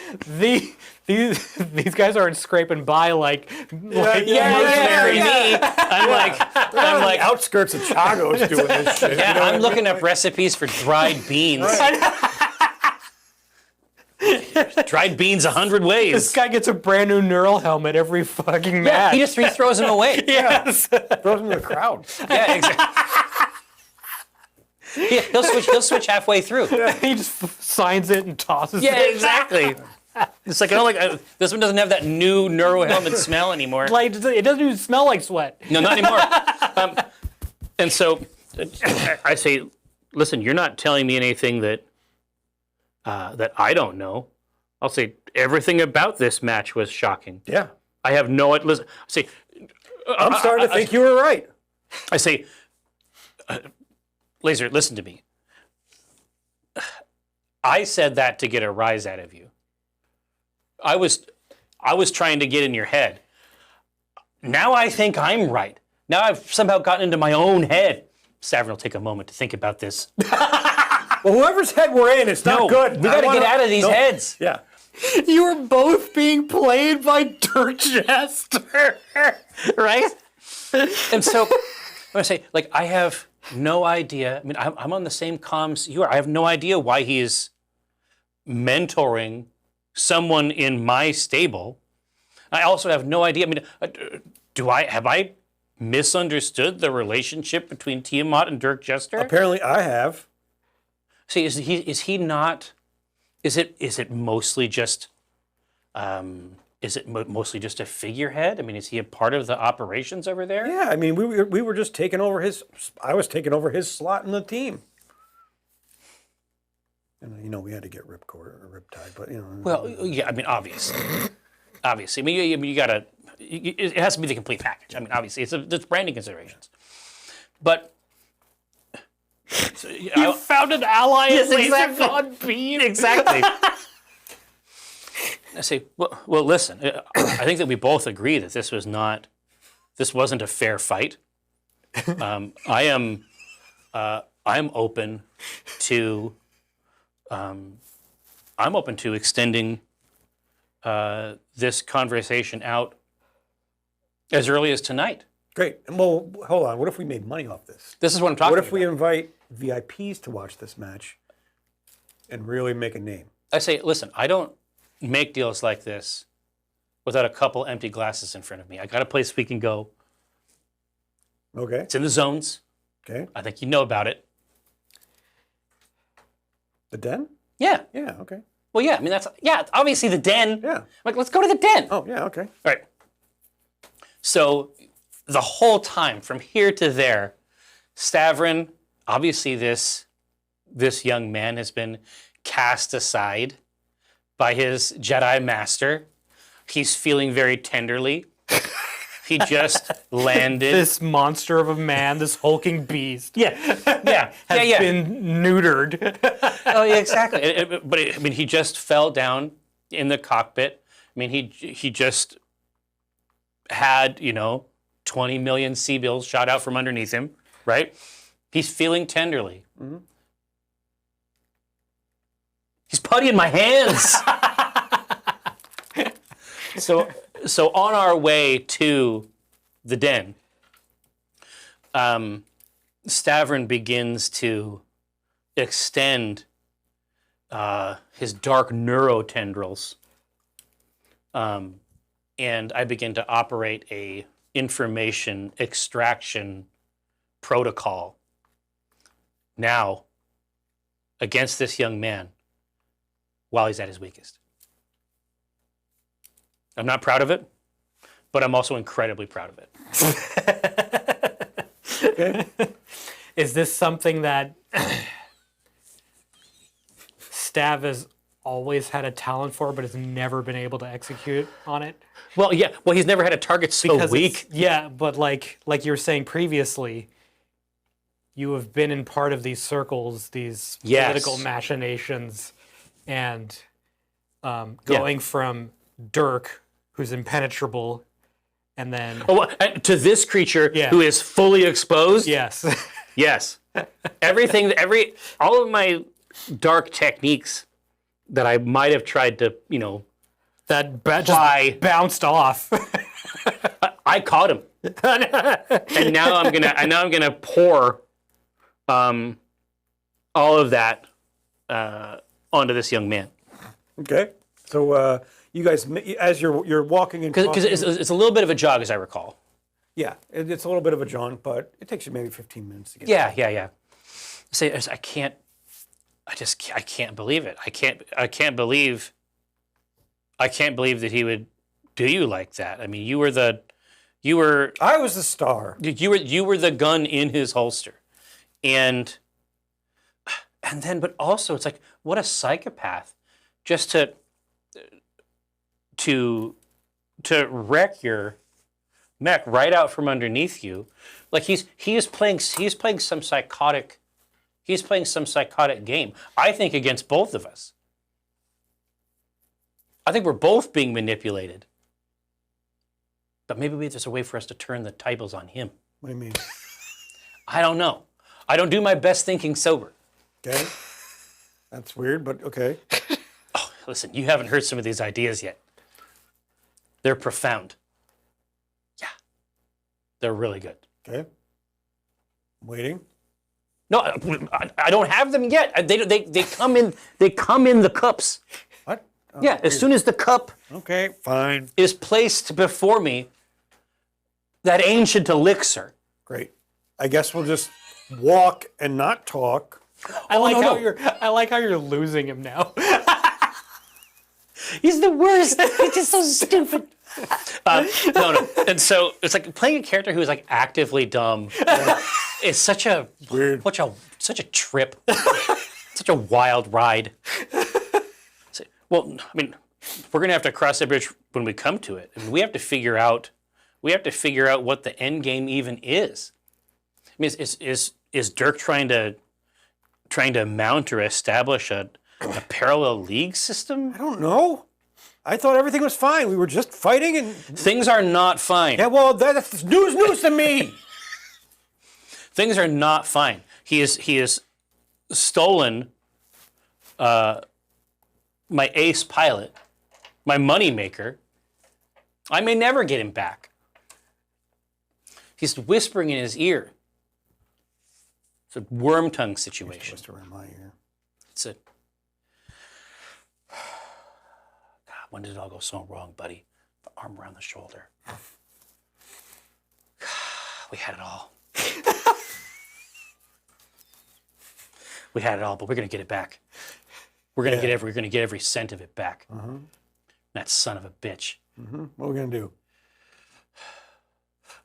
B: These guys aren't scraping by like
C: Mercenary me. I'm like
D: outskirts of Chagos doing this shit.
C: yeah,
D: you know what I
C: I'm
D: mean?
C: looking up recipes for dried beans. Dried beans 100
B: This
C: ways.
B: guy gets a brand new neural helmet every fucking
C: Yeah,
B: match.
C: he just throws them away.
B: yes.
D: Throws them in the crowd.
C: Yeah, exactly. Yeah, he'll switch halfway through.
B: He just signs it and tosses
C: Yeah,
B: it.
C: exactly. It's like, this one doesn't have that new neuro helmet smell anymore.
B: Like it doesn't even smell like sweat.
C: No, not anymore. And so I say, listen, you're not telling me anything that I don't know. I'll say everything about this match was shocking.
D: Yeah.
C: I have no. Listen, I say,
D: I'm starting to think you were right.
C: I say, Laser, listen to me. I said that to get a rise out of you. I was trying to get in your head. Now I think I'm right. Now I've somehow gotten into my own head. Savern will take a moment to think about this.
D: Well, whoever's head we're in, it's not good.
C: We got to get out of these heads.
D: Yeah.
B: You were both being played by Dirk Jester.
C: Right? And so, I say, like, I have no idea. I mean, I'm on the same comms you are. I have no idea why he is mentoring someone in my stable. I also have no idea. I mean, have I misunderstood the relationship between Tiamat and Dirk Jester?
D: Apparently, I have.
C: See, is he not? Is it mostly just? Mostly just a figurehead? I mean, is he a part of the operations over there?
D: Yeah, I mean, we were just taking over his. I was taking over his slot in the team. And we had to get riptide, but
C: Well, yeah. I mean, obviously. I mean, you gotta. It has to be the complete package. I mean, obviously, it's branding considerations. But. So,
B: You found an ally
C: Yes,
B: in Laser
C: exactly.
B: Von Bean.
C: Exactly. I say, well, listen. I think that we both agree that this wasn't a fair fight. I'm open to I'm open to extending this conversation out as early as tonight.
D: Great. Well, hold on. What if we made money off this?
C: This is what I'm talking
D: What
C: about.
D: if we invite VIPs to watch this match and really make a name?
C: I say, listen, I don't make deals like this without a couple empty glasses in front of me. I got a place we can go.
D: Okay.
C: It's in the zones.
D: Okay.
C: I think you know about it.
D: The Den?
C: Yeah.
D: Yeah. Okay.
C: Well, yeah. I mean, it's obviously the den.
D: Yeah.
C: Like, let's go to the den.
D: Oh, yeah. Okay.
C: All right. So the whole time from here to there, Stavrin, obviously this young man has been cast aside by his Jedi master. He's feeling very tenderly. He just landed.
B: This monster of a man, this hulking beast,
C: Yeah,
B: has been neutered.
C: Oh, yeah, exactly. I mean, he just fell down in the cockpit. I mean, he just had 20 million Seabills shot out from underneath him, right? He's feeling tenderly. Mm-hmm. He's putty in my hands. So on our way to the den, Stavrin begins to extend his dark neurotendrils, and I begin to operate a information extraction protocol now against this young man while he's at his weakest. I'm not proud of it, but I'm also incredibly proud of it.
D: Okay.
B: Is this something that Stav has always had a talent for, but has never been able to execute on it?
C: Well, yeah. Well, he's never had a target so weak.
B: Yeah, but like you were saying previously, you have been in part of these circles, these political machinations, and going from Dirk, who's impenetrable, and then
C: to this creature who is fully exposed.
B: Yes.
C: Yes. All of my dark techniques that I might have tried to,
B: that just bounced off.
C: I caught him, and now I'm gonna pour all of that onto this young man.
D: Okay. So you guys, as you're walking and
C: because it's a little bit of a jog, as I recall.
D: Yeah, it's a little bit of a jaunt, but it takes you maybe 15 minutes to get.
C: Yeah. I can't believe it. I can't believe that he would do you like that. I mean,
D: I was the star.
C: You were the gun in his holster, and then, but also, it's like, what a psychopath, just to wreck your mech right out from underneath you. Like he's playing some psychotic game. I think against both of us. I think we're both being manipulated. But maybe there's a way for us to turn the tables on him.
D: What do you mean?
C: I don't know. I don't do my best thinking sober.
D: Okay. That's weird, but okay.
C: Oh, listen, you haven't heard some of these ideas yet. They're profound. Yeah. They're really good.
D: Okay. Waiting.
C: No, I don't have them yet. They come in the cups.
D: What? Oh,
C: Yeah, as soon as the cup
D: Okay, fine.
C: is placed before me, that ancient elixir.
D: Great. I guess we'll just walk and not talk.
B: I like how you're losing him now.
C: He's the worst. He's just so stupid. No. And so it's like playing a character who is like actively dumb. It's such a
D: Weird.
C: such a trip, such a wild ride. Well, I mean, we're gonna have to cross that bridge when we come to it. I mean, we have to figure out what the end game even is. I mean, is Dirk trying to mount or establish a parallel league system?
D: I don't know. I thought everything was fine. We were just fighting and...
C: Things are not fine.
D: Yeah, well, that's news to me.
C: Things are not fine. He is stolen my ace pilot, my money maker, I may never get him back. He's whispering in his ear. It's a worm tongue situation.
D: Whisper in my ear.
C: It's a. God, when did it all go so wrong, buddy? The arm around the shoulder. We had it all. We had it all, but we're gonna get it back. We're gonna get every cent of it back. That son of a bitch.
D: What are we gonna do?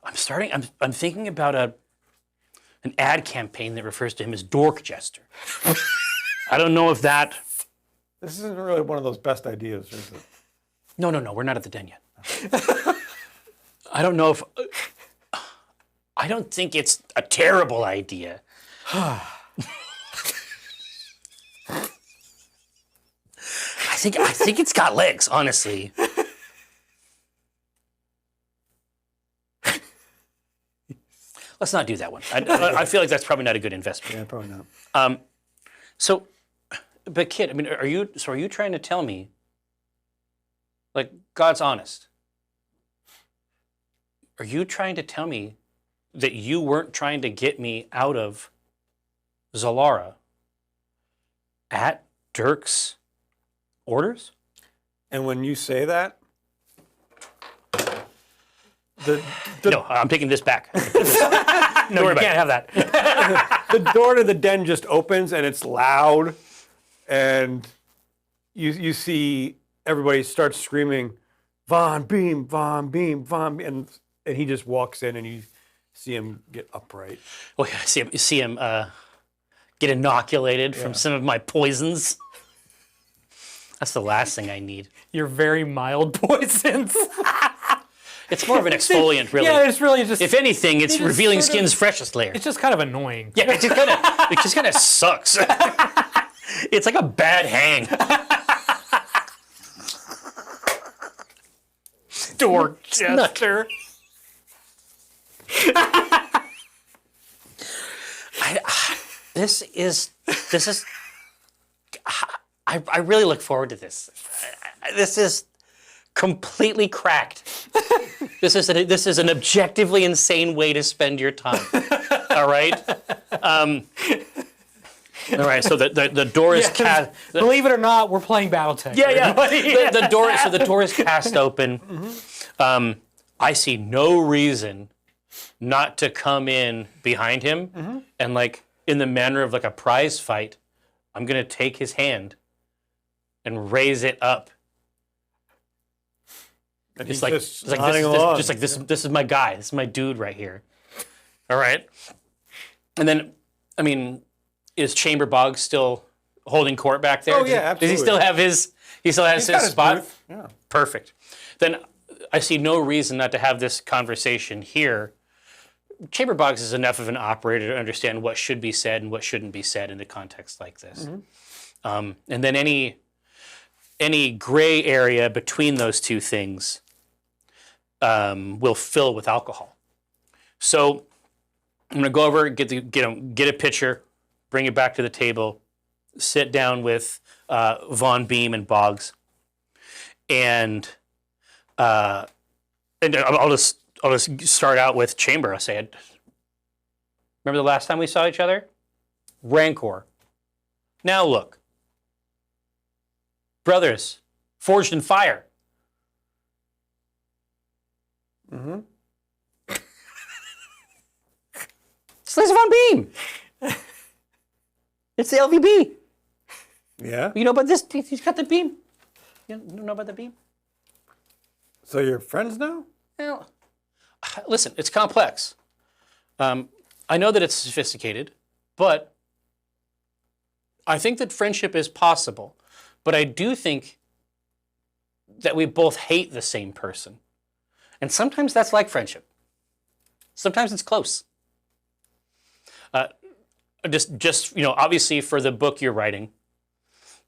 C: I'm thinking about an ad campaign that refers to him as Dork Jester. I don't know if that.
D: This isn't really one of those best ideas, is it?
C: No, we're not at the den yet. I don't know if. I don't think it's a terrible idea. I think it's got legs, honestly. Let's not do that one. I feel like that's probably not a good investment.
D: Yeah, probably not.
C: So, but kid, I mean, are you trying to tell me, like, God's honest? Are you trying to tell me that you weren't trying to get me out of Zalara at Dirk's orders?
D: And when you say that, the
C: No, I'm taking this back.
B: No, you can't have that.
D: the door to the den just opens and it's loud, and you see everybody starts screaming, Von Beam, Von Beam, Von Beam, and he just walks in and you see him get upright.
C: Oh yeah, see him get inoculated from some of my poisons. That's the last thing I need.
B: Your very mild poisons.
C: It's more of an exfoliant, really.
B: Yeah, it's really just.
C: If anything, it's
B: just
C: revealing
B: sort of-
C: skin's freshest layer.
B: It's just kind of annoying.
C: Yeah, it just kind of sucks. It's like a bad hang.
B: Dork Jester.
C: This is. I really look forward to this. This is completely cracked. This is an objectively insane way to spend your time. All right. All right. So the door is cast.
B: Believe it or not, we're playing Battletech.
C: Yeah. The door is cast open. I see no reason not to come in behind him and, like, in the manner of like a prize fight, I'm gonna take his hand and raise it up.
D: And
C: Just
D: he's
C: like
D: just
C: this,
D: nodding along.
C: just like this. This is my guy. This is my dude right here. All right. And then, I mean, is Chamber Boggs still holding court back there?
D: Oh, yeah, absolutely.
C: Does he still have his? He still has
D: He's got
C: his spot.
D: booth. Yeah.
C: Perfect. Then I see no reason not to have this conversation here. Chamber Boggs is enough of an operator to understand what should be said and what shouldn't be said in a context like this. And then any gray area between those two things will fill with alcohol. So I'm gonna go over, get a pitcher, bring it back to the table, sit down with Von Beam and Boggs, and I'll just start out with Chamber. I'll say, remember the last time we saw each other? Rancor. Now look, brothers, forged in fire. It's Laser Von Beam. It's the LVB.
D: Yeah.
C: You know about this? He's got the beam. You know about the beam?
D: So you're friends now?
C: Well, listen, it's complex. I know that it's sophisticated, but I think that friendship is possible. But I do think that we both hate the same person. And sometimes that's like friendship. Sometimes it's close. Just obviously for the book you're writing,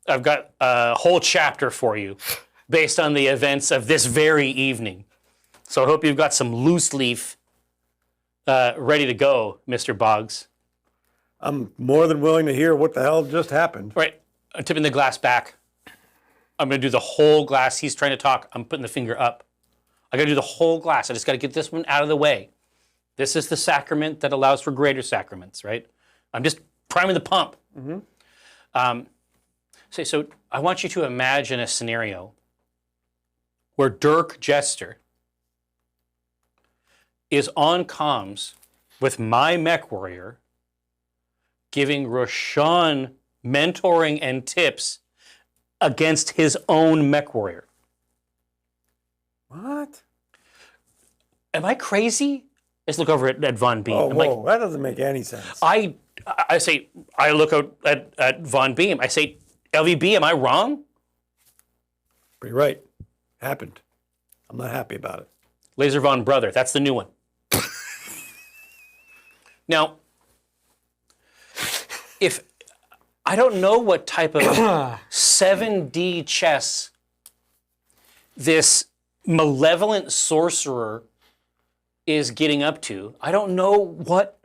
C: I've got a whole chapter for you based on the events of this very evening. So I hope you've got some loose leaf ready to go, Mr. Boggs.
D: I'm more than willing to hear what the hell just happened.
C: Right. I'm tipping the glass back. I'm going to do the whole glass. He's trying to talk. I'm putting the finger up. I got to do the whole glass. I just got to get this one out of the way. This is the sacrament that allows for greater sacraments, right? I'm just priming the pump. So I want you to imagine a scenario where Dirk Jester is on comms with my Mechwarrior, giving Roshan mentoring and tips against his own Mechwarrior.
D: What?
C: Am I crazy? Let's look over at Von Beam.
D: Oh,
C: I'm
D: whoa,
C: like,
D: that doesn't make any sense.
C: I say, I look out at Von Beam. I say, LVB, am I wrong?
D: Pretty right. Happened. I'm not happy about it.
C: Laser Von Brother, that's the new one. Now, if I don't know what type of 7D chess this malevolent sorcerer is getting up to, I don't know what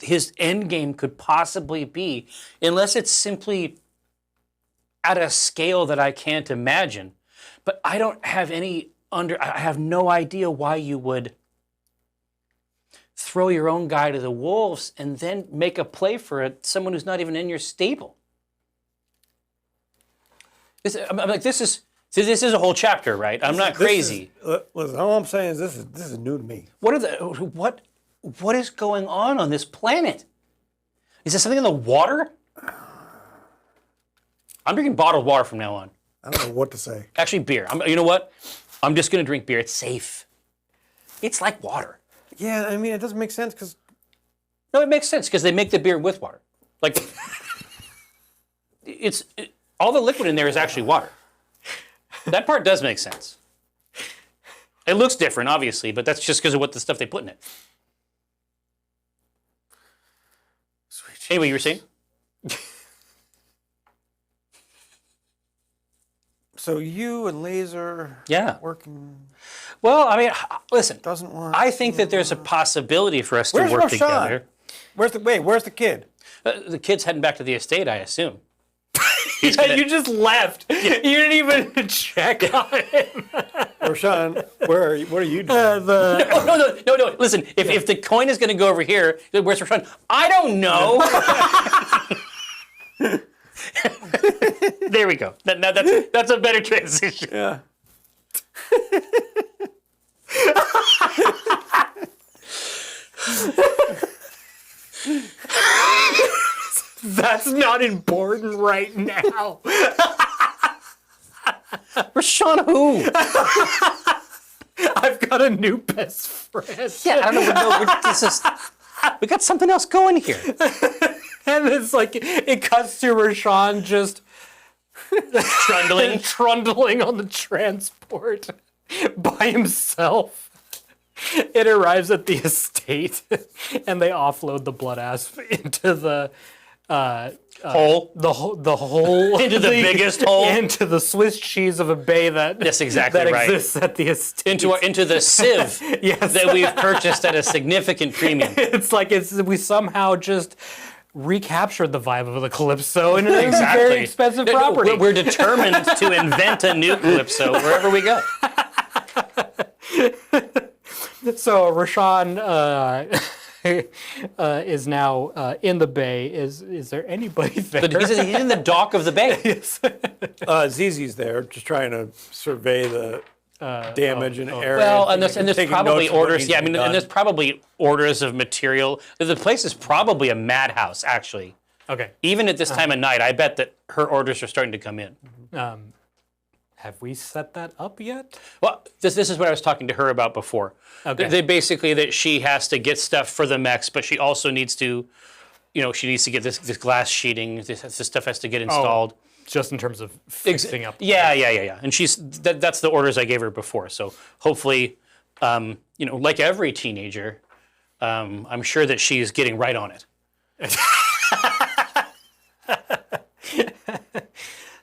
C: his end game could possibly be, unless it's simply at a scale that I can't imagine. But I don't have I have no idea why you would throw your own guy to the wolves and then make a play for it, someone who's not even in your stable. This is a whole chapter, right? I'm not crazy.
D: Listen, all I'm saying is this is new to me.
C: What is going on this planet? Is there something in the water? I'm drinking bottled water from now on.
D: I don't know what to say.
C: Actually, beer. You know what? I'm just going to drink beer. It's safe. It's like water.
D: Yeah, I mean, it doesn't make sense because...
C: No, it makes sense because they make the beer with water. Like, all the liquid in there is actually water. That part does make sense. It looks different, obviously, but that's just because of what the stuff they put in it. Anyway, you were saying?
D: So you and Laser working...
C: Well, I mean, listen.
D: Doesn't want...
C: I think that there's a possibility for us to
D: Where's
C: work
D: Roshan?
C: together.
D: Where's the kid?
C: The kid's heading back to the estate, I assume.
B: You just left. You didn't even check on him.
D: Roshan, what are you doing?
C: No. Listen, if the coin is going to go over here, where's Roshan? I don't know. There we go. That's a better transition.
D: Yeah.
B: That's not important right now.
C: Rashawn who?
B: I've got a new best friend.
C: Yeah, I don't know. We got something else going here.
B: And it's like, it cuts to Rashawn just trundling on the transport by himself. It arrives at the estate, and they offload the blood asp into the
C: hole.
B: The hole
C: Into the biggest hole.
B: into the Swiss cheese of a bay that
C: That's exactly
B: that
C: right.
B: exists at the estate.
C: Into the sieve
B: Yes.
C: that we've purchased at a significant premium.
B: It's like we somehow just recaptured the vibe of the Calypso in a
C: Exactly.
B: very expensive property.
C: We're determined to invent a new Calypso wherever we go.
B: So Rashawn is now in the bay. Is there anybody there?
C: He's in the dock of the bay.
B: Yes.
D: Zizi's there, just trying to survey the damage and area.
C: Well, and there's
D: taking
C: probably
D: notes of what
C: orders.
D: needs to
C: Yeah, I
D: be
C: mean,
D: done.
C: and there's probably orders of material. The place is probably a madhouse, actually.
B: Okay.
C: Even at this time of night, I bet that her orders are starting to come in.
B: Have we set that up yet?
C: Well, this is what I was talking to her about before.
B: Okay.
C: They basically that she has to get stuff for the mechs, but she also needs to, she needs to get this glass sheeting. This stuff has to get installed.
B: Just in terms of fixing up.
C: Yeah. And that's the orders I gave her before. So hopefully, like every teenager, I'm sure that she's getting right on it.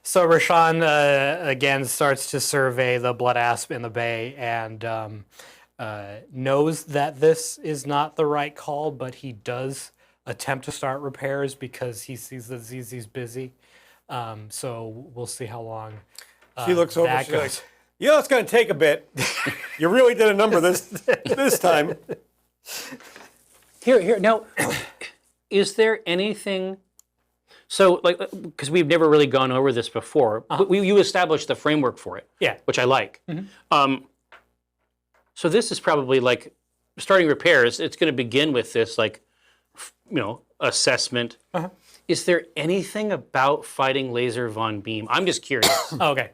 B: So Rashawn again starts to survey the blood asp in the bay and knows that this is not the right call, but he does attempt to start repairs because he sees that Zizi's busy. So we'll see how long.
D: She looks over.
B: that
D: She's
B: goes.
D: like, it's going to take a bit. You really did a number this time.
C: Here. Now, is there anything? So, like, because we've never really gone over this before, but you established the framework for it.
B: Yeah.
C: Which I like. So this is probably like starting repairs. It's going to begin with this, like, assessment. Is there anything about fighting Laser Von Beam? I'm just curious.
B: Oh, okay.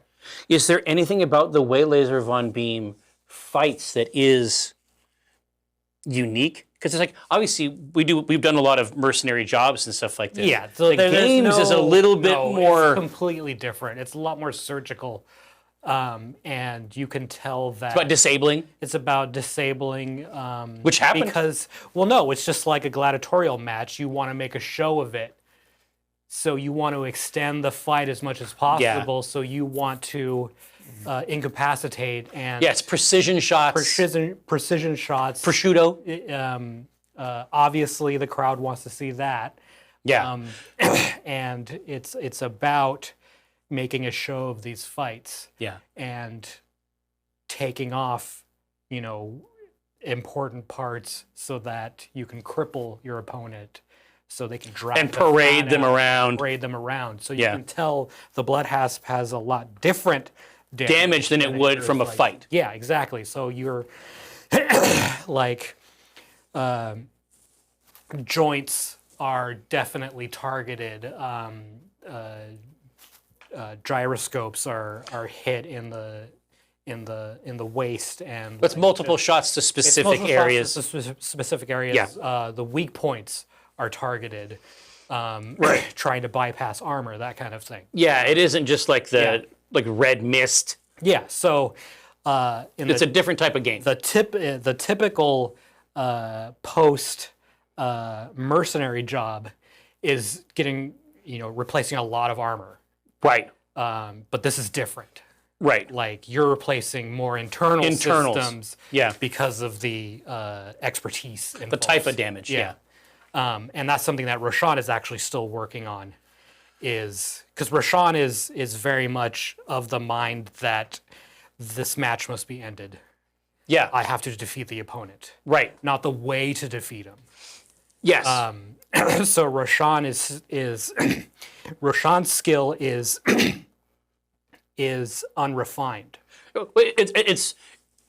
C: Is there anything about the way Laser Von Beam fights that is unique? Because it's like, obviously we've done a lot of mercenary jobs and stuff like this.
B: Yeah, so
C: the games is a little bit more
B: It's completely different. It's a lot more surgical, and you can tell that
C: about disabling,
B: it's about disabling.
C: which happened.
B: Because, well, no, it's just like a gladiatorial match. You want to make a show of it, so you want to extend the fight as much as possible. So you want to incapacitate and
C: it's precision shots,
B: precision shots.
C: prosciutto.
B: Obviously, the crowd wants to see that.
C: Yeah,
B: And it's about making a show of these fights.
C: yeah.
B: And taking off, important parts so that you can cripple your opponent, so they can drag
C: And
B: the
C: parade
B: fat
C: them
B: out,
C: around.
B: Parade them around. So you
C: Yeah.
B: can tell the Bloodhasp has a lot different
C: Damage than it would from a fight.
B: Yeah, exactly. So you're like joints are definitely targeted. Gyroscopes are hit in the waist, and
C: It's multiple shots to
B: it's
C: specific
B: multiple shots
C: areas.
B: to specific areas.
C: Yeah.
B: The weak points are targeted. Trying to bypass armor, that kind of thing.
C: Yeah, it isn't just like the like red mist.
B: Yeah. So
C: It's a different type of game.
B: the typical post mercenary job is getting replacing a lot of armor,
C: Right,
B: but this is different.
C: right.
B: Like you're replacing more internal
C: Internals.
B: systems,
C: Yeah.
B: because of the expertise,
C: The type of damage. Yeah.
B: And that's something that Roshan is actually still working on, is because Roshan is very much of the mind that this match must be ended.
C: Yeah.
B: I have to defeat the opponent,
C: Right.
B: not the way to defeat him.
C: Yes.
B: So Roshan is Roshan's skill is unrefined.
C: It's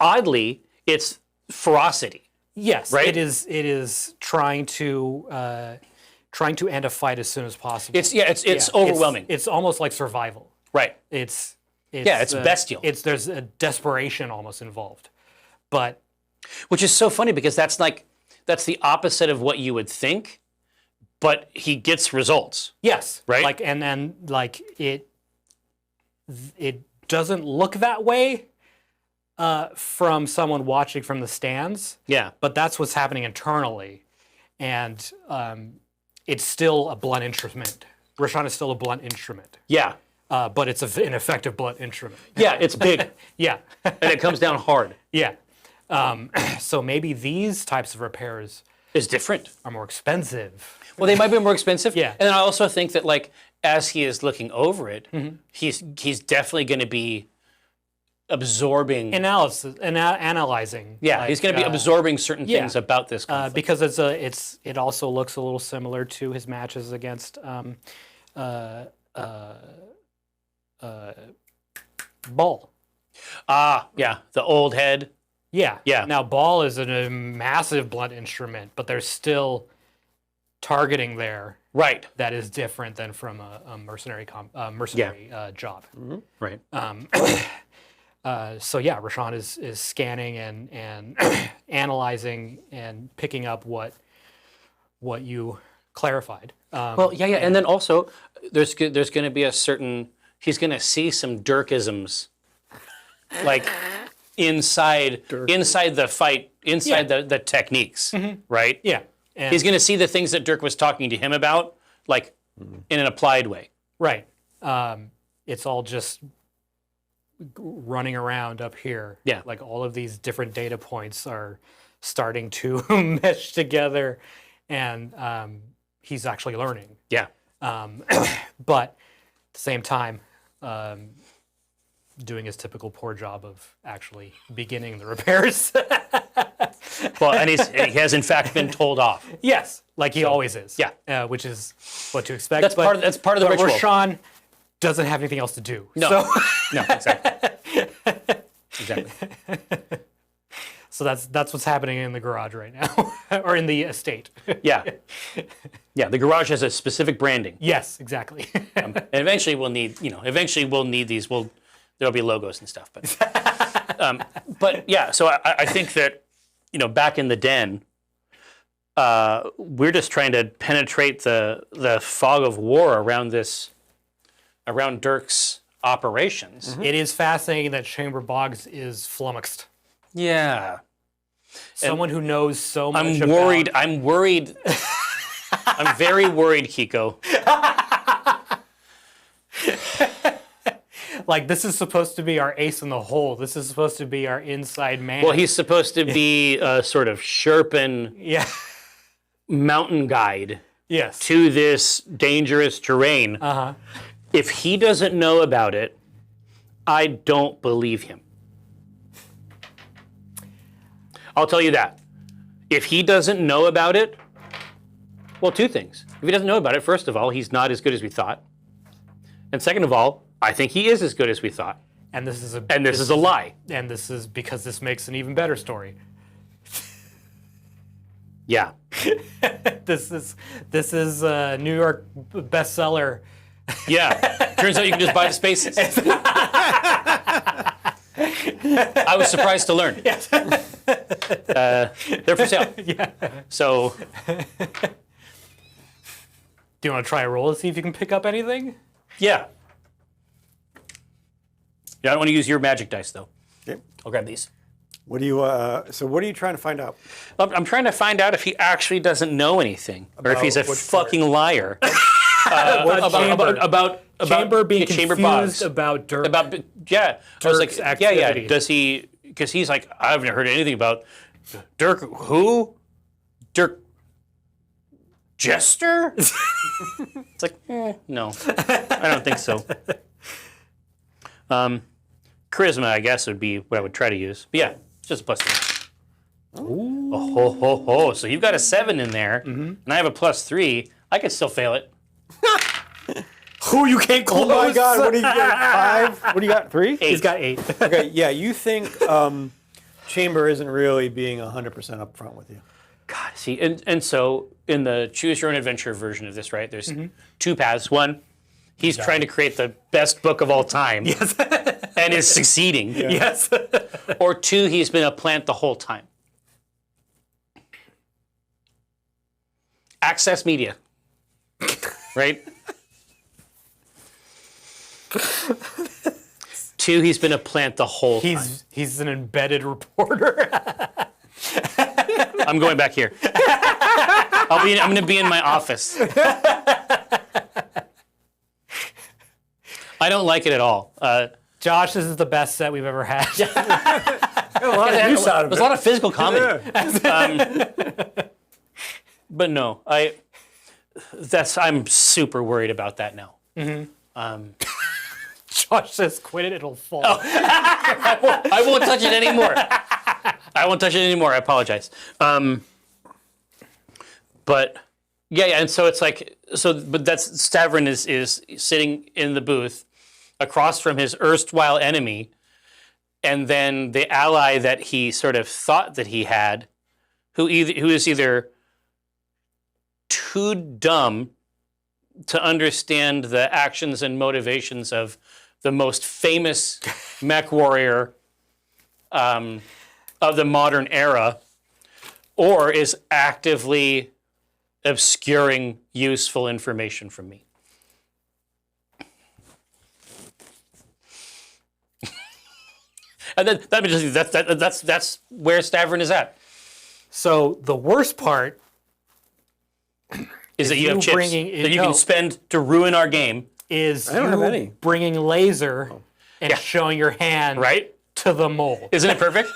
C: oddly it's ferocity.
B: Yes,
C: Right?
B: It is trying to end a fight as soon as possible.
C: It's overwhelming.
B: It's almost like survival.
C: Right.
B: It's
C: bestial.
B: There's a desperation almost involved, but
C: Which is so funny because that's the opposite of what you would think, but he gets results.
B: yes,
C: Right?
B: Like and then like it doesn't look that way from someone watching from the stands.
C: Yeah.
B: But that's what's happening internally, and it's still a blunt instrument. Roshan is still a blunt instrument,
C: Yeah.
B: but it's an effective blunt instrument.
C: Yeah, it's big
B: Yeah,
C: and it comes down hard.
B: yeah. So maybe these types of repairs
C: It's different.
B: are more expensive.
C: Well, they might be more expensive.
B: Yeah.
C: And I also think that like as he is looking over it,
B: Mm-hmm.
C: he's definitely going to be absorbing.
B: Analyzing.
C: Yeah,
B: like,
C: he's going to be absorbing certain
B: yeah.
C: things about this conflict.
B: because it also looks a little similar to his matches against Ball.
C: Yeah, the old head.
B: Yeah.
C: Yeah.
B: Now Ball is a massive blunt instrument, but there's still targeting there
C: Right.
B: that is different than from a mercenary job.
C: Right.
B: So yeah, Roshan is scanning and analyzing and picking up what you clarified.
C: Well, yeah, and then also there's going to be a certain he's going to see some Dirkisms, like inside the fight, inside the techniques, right?
B: Yeah, and
C: He's going to see the things that Dirk was talking to him about, like in an applied way.
B: right. It's all just running around up here.
C: Yeah.
B: Like all of these different data points are starting to mesh together, and he's actually learning.
C: Yeah.
B: But the same time, doing his typical poor job of actually beginning the repairs.
C: Well, and he has in fact been told off.
B: Yes, like he always is.
C: Yeah.
B: Which is what to expect.
C: That's part of the ritual.
B: Rashawn doesn't have anything else to do.
C: No,
B: So,
C: no, exactly. Exactly.
B: so that's what's happening in the garage right now, or in the estate.
C: Yeah. Yeah, the garage has a specific branding.
B: Yes, exactly.
C: And eventually we'll need these. There'll be logos and stuff. But yeah, so I think that, back in the den, we're just trying to penetrate the fog of war around Dirk's operations.
B: Mm-hmm. It is fascinating that Chamber Boggs is flummoxed.
C: Yeah.
B: Someone who knows so much
C: I'm worried. I'm very worried, Kiko.
B: Like, this is supposed to be our ace in the hole. This is supposed to be our inside man.
C: Well, he's supposed to be a sort of Sherpan
B: Yeah.
C: mountain guide
B: Yes.
C: to this dangerous terrain.
B: Uh-huh.
C: If he doesn't know about it, I don't believe him. I'll tell you that. If he doesn't know about it, well, two things. If he doesn't know about it, first of all, he's not as good as we thought. And second of all, I think he is as good as we thought.
B: And this is a
C: lie.
B: And this is because this makes an even better story.
C: Yeah.
B: This is a New York bestseller.
C: Yeah. Turns out you can just buy the spaces. I was surprised to learn.
B: Yes.
C: They're for sale.
B: Yeah.
C: So,
B: Do you want to try a roll to see if you can pick up anything?
C: yeah. Yeah, I don't want to use your magic dice, though.
D: Okay.
C: I'll grab these.
D: What are you trying to find out?
C: I'm trying to find out if he actually doesn't know anything, or if he's a
D: what
C: fucking liar. about
B: Chamber being
C: Chamber
B: confused
C: Boggs.
B: about Dirk.
C: Yeah. I was like,
B: Dirk's
C: yeah.
B: activity.
C: Does he? Because he's like, I haven't heard anything about Dirk. Who? Dirk Jester? It's like, no, I don't think so. Charisma, I guess, would be what I would try to use. But yeah, it's just a +3. Ooh. Oh, ho, ho, ho. So you've got a 7 in there, and I have a +3. I could still fail it.
B: Who you can't close?
D: Oh my God! What do you got? 5? What do you got? 3?
C: 8.
B: He's got 8.
D: Okay. Yeah. You think Chamber isn't really being 100% upfront with you?
C: God, see, and so in the choose your own adventure version of this, right? There's two paths. One, he's trying to create the best book of all time.
B: Yes.
C: And is succeeding.
B: Yes.
C: Or 2, he's been a plant the whole time. Access media. Right? 2, he's been a plant the whole time.
B: He's an embedded reporter.
C: I'm going back here. I'm going to be in my office. I don't like it at all.
B: Josh, this is the best set we've ever had.
D: A lot of use out of
C: There's
D: it.
C: a lot of physical comedy. But no, I'm super worried about that now.
B: Josh says, "Quit it, it'll fall."
C: I won't touch it anymore. I apologize. But yeah, and so it's like, but that's Stavron is sitting in the booth across from his erstwhile enemy, and then the ally that he sort of thought that he had, who is either too dumb to understand the actions and motivations of the most famous mech warrior of the modern era, or is actively obscuring useful information from me. And then that's where Stavron is at.
B: So the worst part
C: Is that you have
B: you
C: chips
B: bringing-
C: that you
B: no.
C: can spend to ruin our game,
B: is
D: don't have any.
B: bringing laser and
C: Yeah.
B: showing your hand
C: right?
B: to the mole.
C: Isn't it perfect?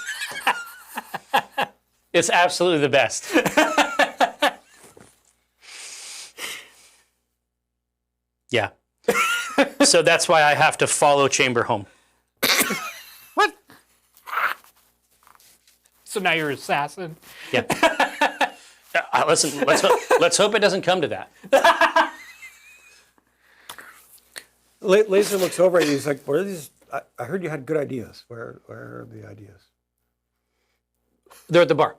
C: It's absolutely the best. Yeah. So that's why I have to follow Chamber home.
B: What? So now you're an assassin.
C: Yeah. Listen, let's hope it doesn't come to that.
D: Laser looks over at you. He's like, "What are these? I heard you had good ideas. Where are the ideas?"
C: They're at the bar.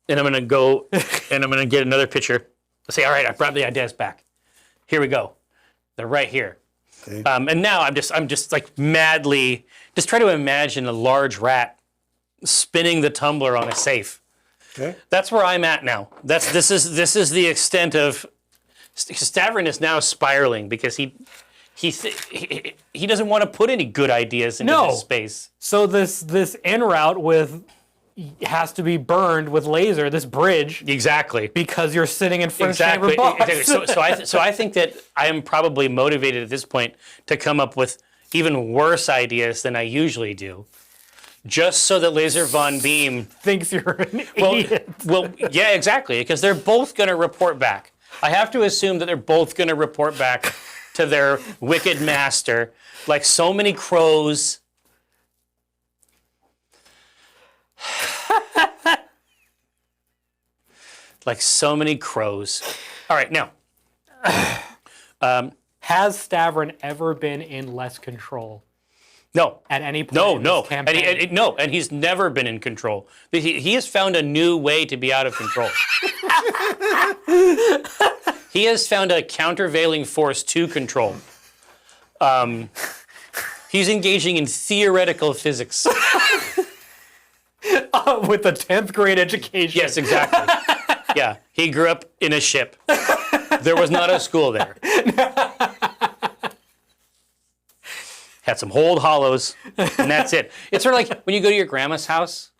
C: And I'm going to go and I'm going to get another picture. I'll say, all right, I brought the ideas back. Here we go. They're right here.
D: Okay.
C: And now I'm just like madly, just try to imagine a large rat spinning the tumbler on a safe.
D: Okay.
C: That's where I'm at now. This is the extent of Stavron is now spiraling because he doesn't want to put any good ideas into this space.
B: So this en route has to be burned with laser. This bridge,
C: Exactly.
B: because you're sitting in front
C: Exactly.
B: of chamber box.
C: Exactly. So I think that I am probably motivated at this point to come up with even worse ideas than I usually do, just so that Laser Von Beam
B: Thinks you're an idiot.
C: Well, yeah, exactly, because they're both going to report back. I have to assume that they're both going to report back to their wicked master, like so many crows. Like so many crows. All right, now.
B: Has Stavron ever been in less control
C: No.
B: at any point
C: No,
B: in
C: no.
B: this campaign?
C: And he's never been in control. He has found a new way to be out of control. He has found a countervailing force to control. He's engaging in theoretical physics.
B: With the 10th grade education.
C: Yes, exactly. Yeah, he grew up in a ship. There was not a school there. Had some hold hollows, and that's it. It's sort of like when you go to your grandma's house,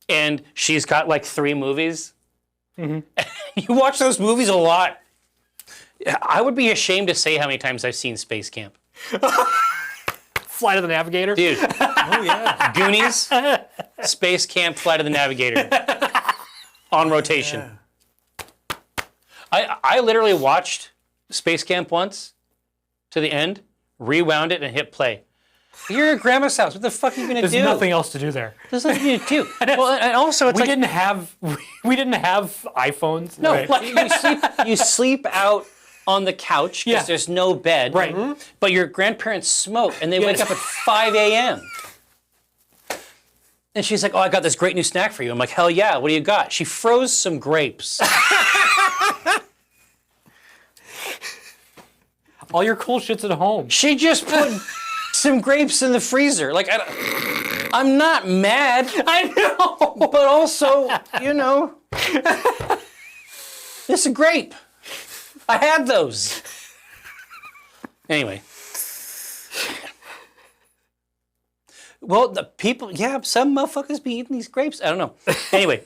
C: and she's got like 3 movies. Mm-hmm. You watch those movies a lot. I would be ashamed to say how many times I've seen Space Camp.
B: Flight of the Navigator.
C: Dude,
D: Oh yeah.
C: Goonies, Space Camp, Flight of the Navigator. On rotation.
D: Yeah.
C: I literally watched Space Camp once to the end, rewound it, and hit play. You're at grandma's house. What the fuck are you gonna
B: There's
C: do?
B: nothing else to do there.
C: There's nothing to do. Well, and also it's
B: We
C: like
B: didn't have iPhones.
C: no,
B: Right.
C: like you sleep out on the couch because
B: Yeah.
C: there's no bed.
B: Right. Mhm.
C: But your grandparents smoke and they wake
B: Yes.
C: up at 5 a.m. And she's like, "Oh, I got this great new snack for you." I'm like, "Hell yeah! What do you got?" She froze some grapes.
B: All your cool shit's at home.
C: She just put some grapes in the freezer. Like, I'm not mad.
B: I know.
C: But also, you know, it's a grape. I had those. Anyway. Well, the people, yeah, some motherfuckers be eating these grapes. I don't know. Anyway,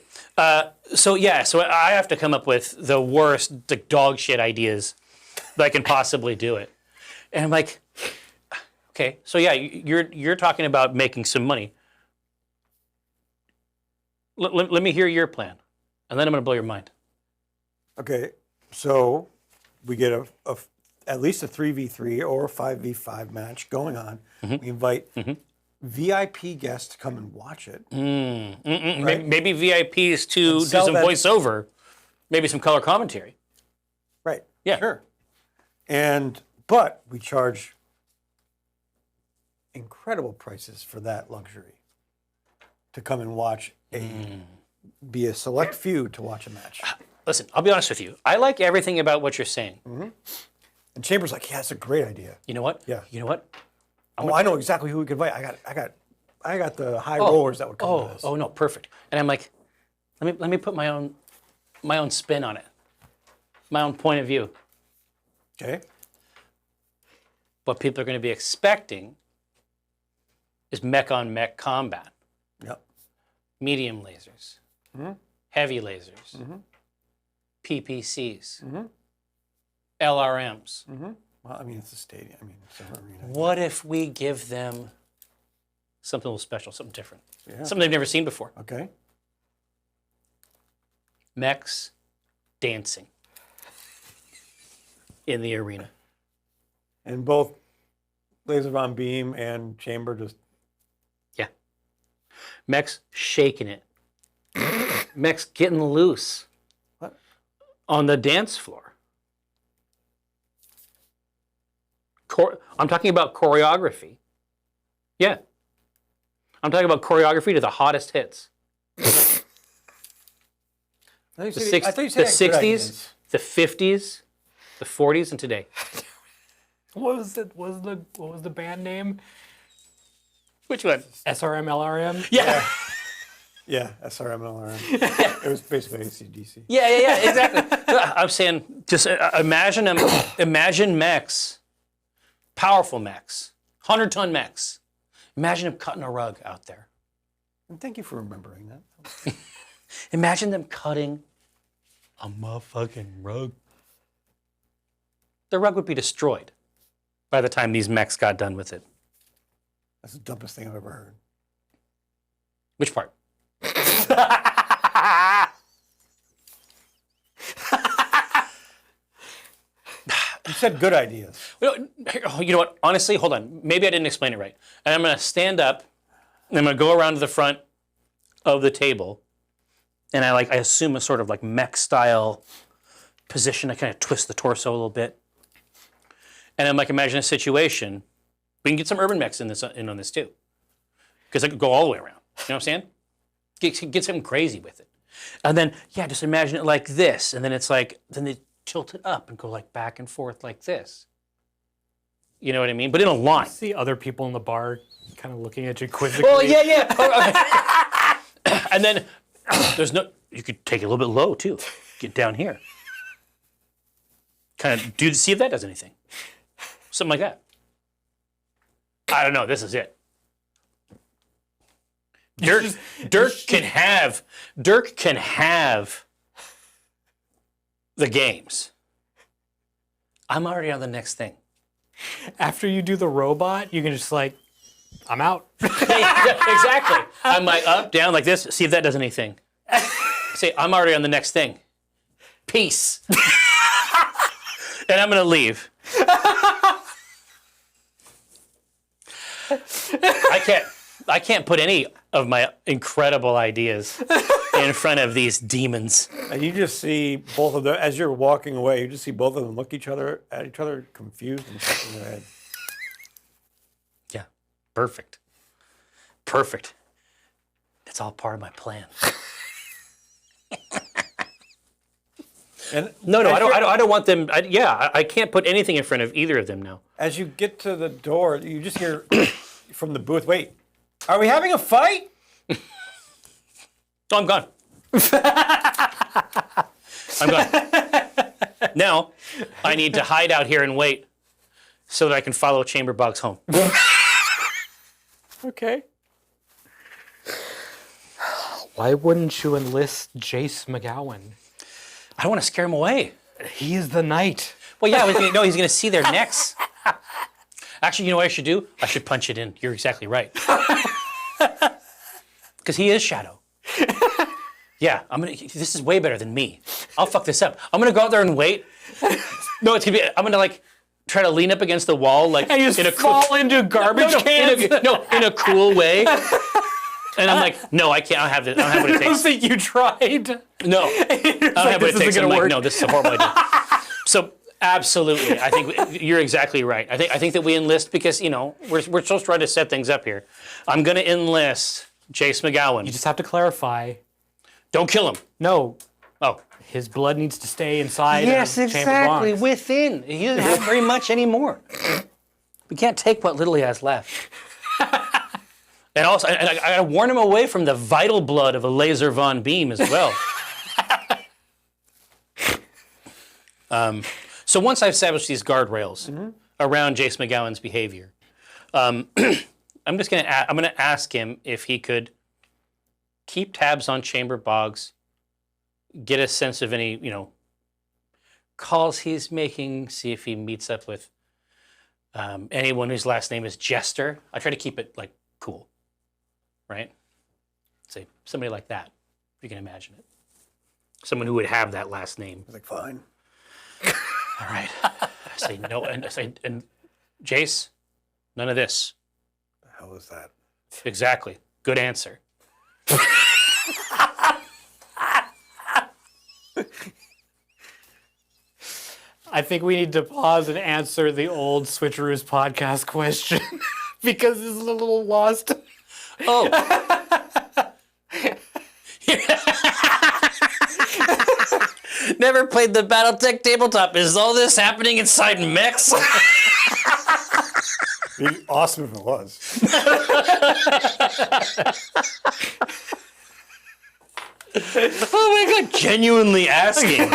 C: so I have to come up with the worst, the dog shit ideas that I can possibly do it. And I'm like, okay, so yeah, you're talking about making some money. Let me hear your plan, and then I'm going to blow your mind.
D: Okay, so we get at least a 3v3 or a 5v5 match going on.
C: Mm-hmm.
D: We invite VIP guests to come and watch it. Right?
C: Maybe VIPs to do
D: sell
C: some
D: that-
C: voiceover, maybe some color commentary.
D: Right.
C: Yeah.
D: Sure. But we charge incredible prices for that luxury to come and watch be a select few to watch a match.
C: Listen, I'll be honest with you. I like everything about what you're saying.
D: And Chambers like, yeah, that's a great idea.
C: You know what?
D: Yeah.
C: You know what?
D: Oh, I know exactly who we could invite. I got the high rollers that would come to this.
C: Oh no, perfect. And I'm like, let me put my own spin on it, my own point of view.
D: Okay.
C: What people are going to be expecting is mech on mech combat,
D: Yep.
C: medium lasers, heavy lasers, PPCs, LRMs.
D: Well, I mean, it's a stadium. I mean, it's an arena.
C: What if we give them something a little special, something different,
D: Yeah.
C: something they've never seen before?
D: Okay.
C: Mechs dancing in the arena.
D: And both Laser Von Beam and Chamber just.
C: Yeah. Mech's shaking it. Mech's getting loose.
D: What?
C: On the dance floor. I'm talking about choreography. Yeah. I'm talking about choreography to the hottest hits. The
D: I thought you said
C: the
D: you had good
C: 60s,
D: ideas.
C: the 50s, the 40s, and today.
B: What was it? What was the band name?
C: Which one?
B: SRM LRM.
C: Yeah.
D: Yeah, SRM and LRM. It was basically AC/DC.
C: Yeah, exactly. I'm saying, just imagine mechs, powerful mechs, 100-ton mechs. Imagine them cutting a rug out there.
D: And thank you for remembering that.
C: Imagine them cutting a motherfucking rug. The rug would be destroyed by the time these mechs got done with it.
D: That's the dumbest thing I've ever heard.
C: Which part?
D: You said good ideas.
C: You know what? Honestly, hold on. Maybe I didn't explain it right. And I'm going to stand up, and I'm going to go around to the front of the table, and I assume a sort of like mech style position. I kind of twist the torso a little bit, and I'm like, imagine a situation. We can get some urban mechs in on this too, because I could go all the way around. You know what I'm saying? Get something crazy with it, and then just imagine it like this, and then it's like they tilt it up and go like back and forth like this. You know what I mean? But in a line.
B: See other people in the bar kind of looking at you quizzically.
C: Well, yeah. And then you could take it a little bit low too. Get down here. Kind of see if that does anything. Something like that. I don't know. This is it. Dirk can have the games. I'm already on the next thing.
B: After you do the robot, you can just like, I'm out.
C: Exactly. I'm like up, down, like this. See if that does anything. Say, I'm already on the next thing. Peace. And I'm going to leave. I can't put any of my incredible ideas in front of these demons.
D: And you just see both of them, as you're walking away, you just see both of them look at each other, confused and shaking their head.
C: Yeah, perfect. Perfect. It's all part of my plan.
D: And
C: No, I don't want them. I can't put anything in front of either of them now.
D: as you get to the door, you just hear from the booth, wait, are we having a fight?
C: Oh, I'm gone. I'm gone. Now, I need to hide out here and wait so that I can follow Chamberbox home.
B: Okay. Why wouldn't you enlist Jace McGowan?
C: I don't want to scare him away.
B: He is the knight.
C: Well, yeah, he's going to see their necks. Actually, you know what I should do? I should punch it in. You're exactly right. Because he is Shadow. Yeah, this is way better than me. I'll fuck this up. I'm gonna go out there and wait. No, I'm gonna try to lean up against the wall, like
B: And you just fall into garbage cans.
C: in a cool way. And I'm like, no, I can't. I don't have it. I don't have what it
B: I don't
C: takes.
B: think you tried.
C: No, I don't have what it takes. I'm like, no, this is a horrible idea. So absolutely, I think you're exactly right. I think that we enlist because we're supposed to try to set things up here. I'm gonna enlist Jace McGowan.
B: You just have to clarify.
C: Don't kill him.
B: No,
C: Oh.
B: his blood needs to stay inside.
C: Yes,
B: of Chamber
C: exactly.
B: Blanc.
C: Within. He doesn't have very much anymore. We can't take what little he has left. And also, I gotta warn him away from the vital blood of a laser Von Beam as well. So once I've established these guardrails around Jace McGowan's behavior, I'm gonna ask him if he could keep tabs on Chamber Boggs, get a sense of any, calls he's making, see if he meets up with anyone whose last name is Jester. I try to keep it cool, right? Say somebody like that, if you can imagine it. Someone who would have that last name.
D: I was like, fine.
C: All right. I say no, and I say, and Jace, None of this.
D: The hell is that?
C: Exactly. Good answer.
B: I think we need to pause and answer the old Switcheroos podcast question because this is a little lost.
C: Oh. Never played the Battletech tabletop. Is all this happening inside mechs?
D: It'd be awesome if it was.
C: Oh my god, genuinely asking.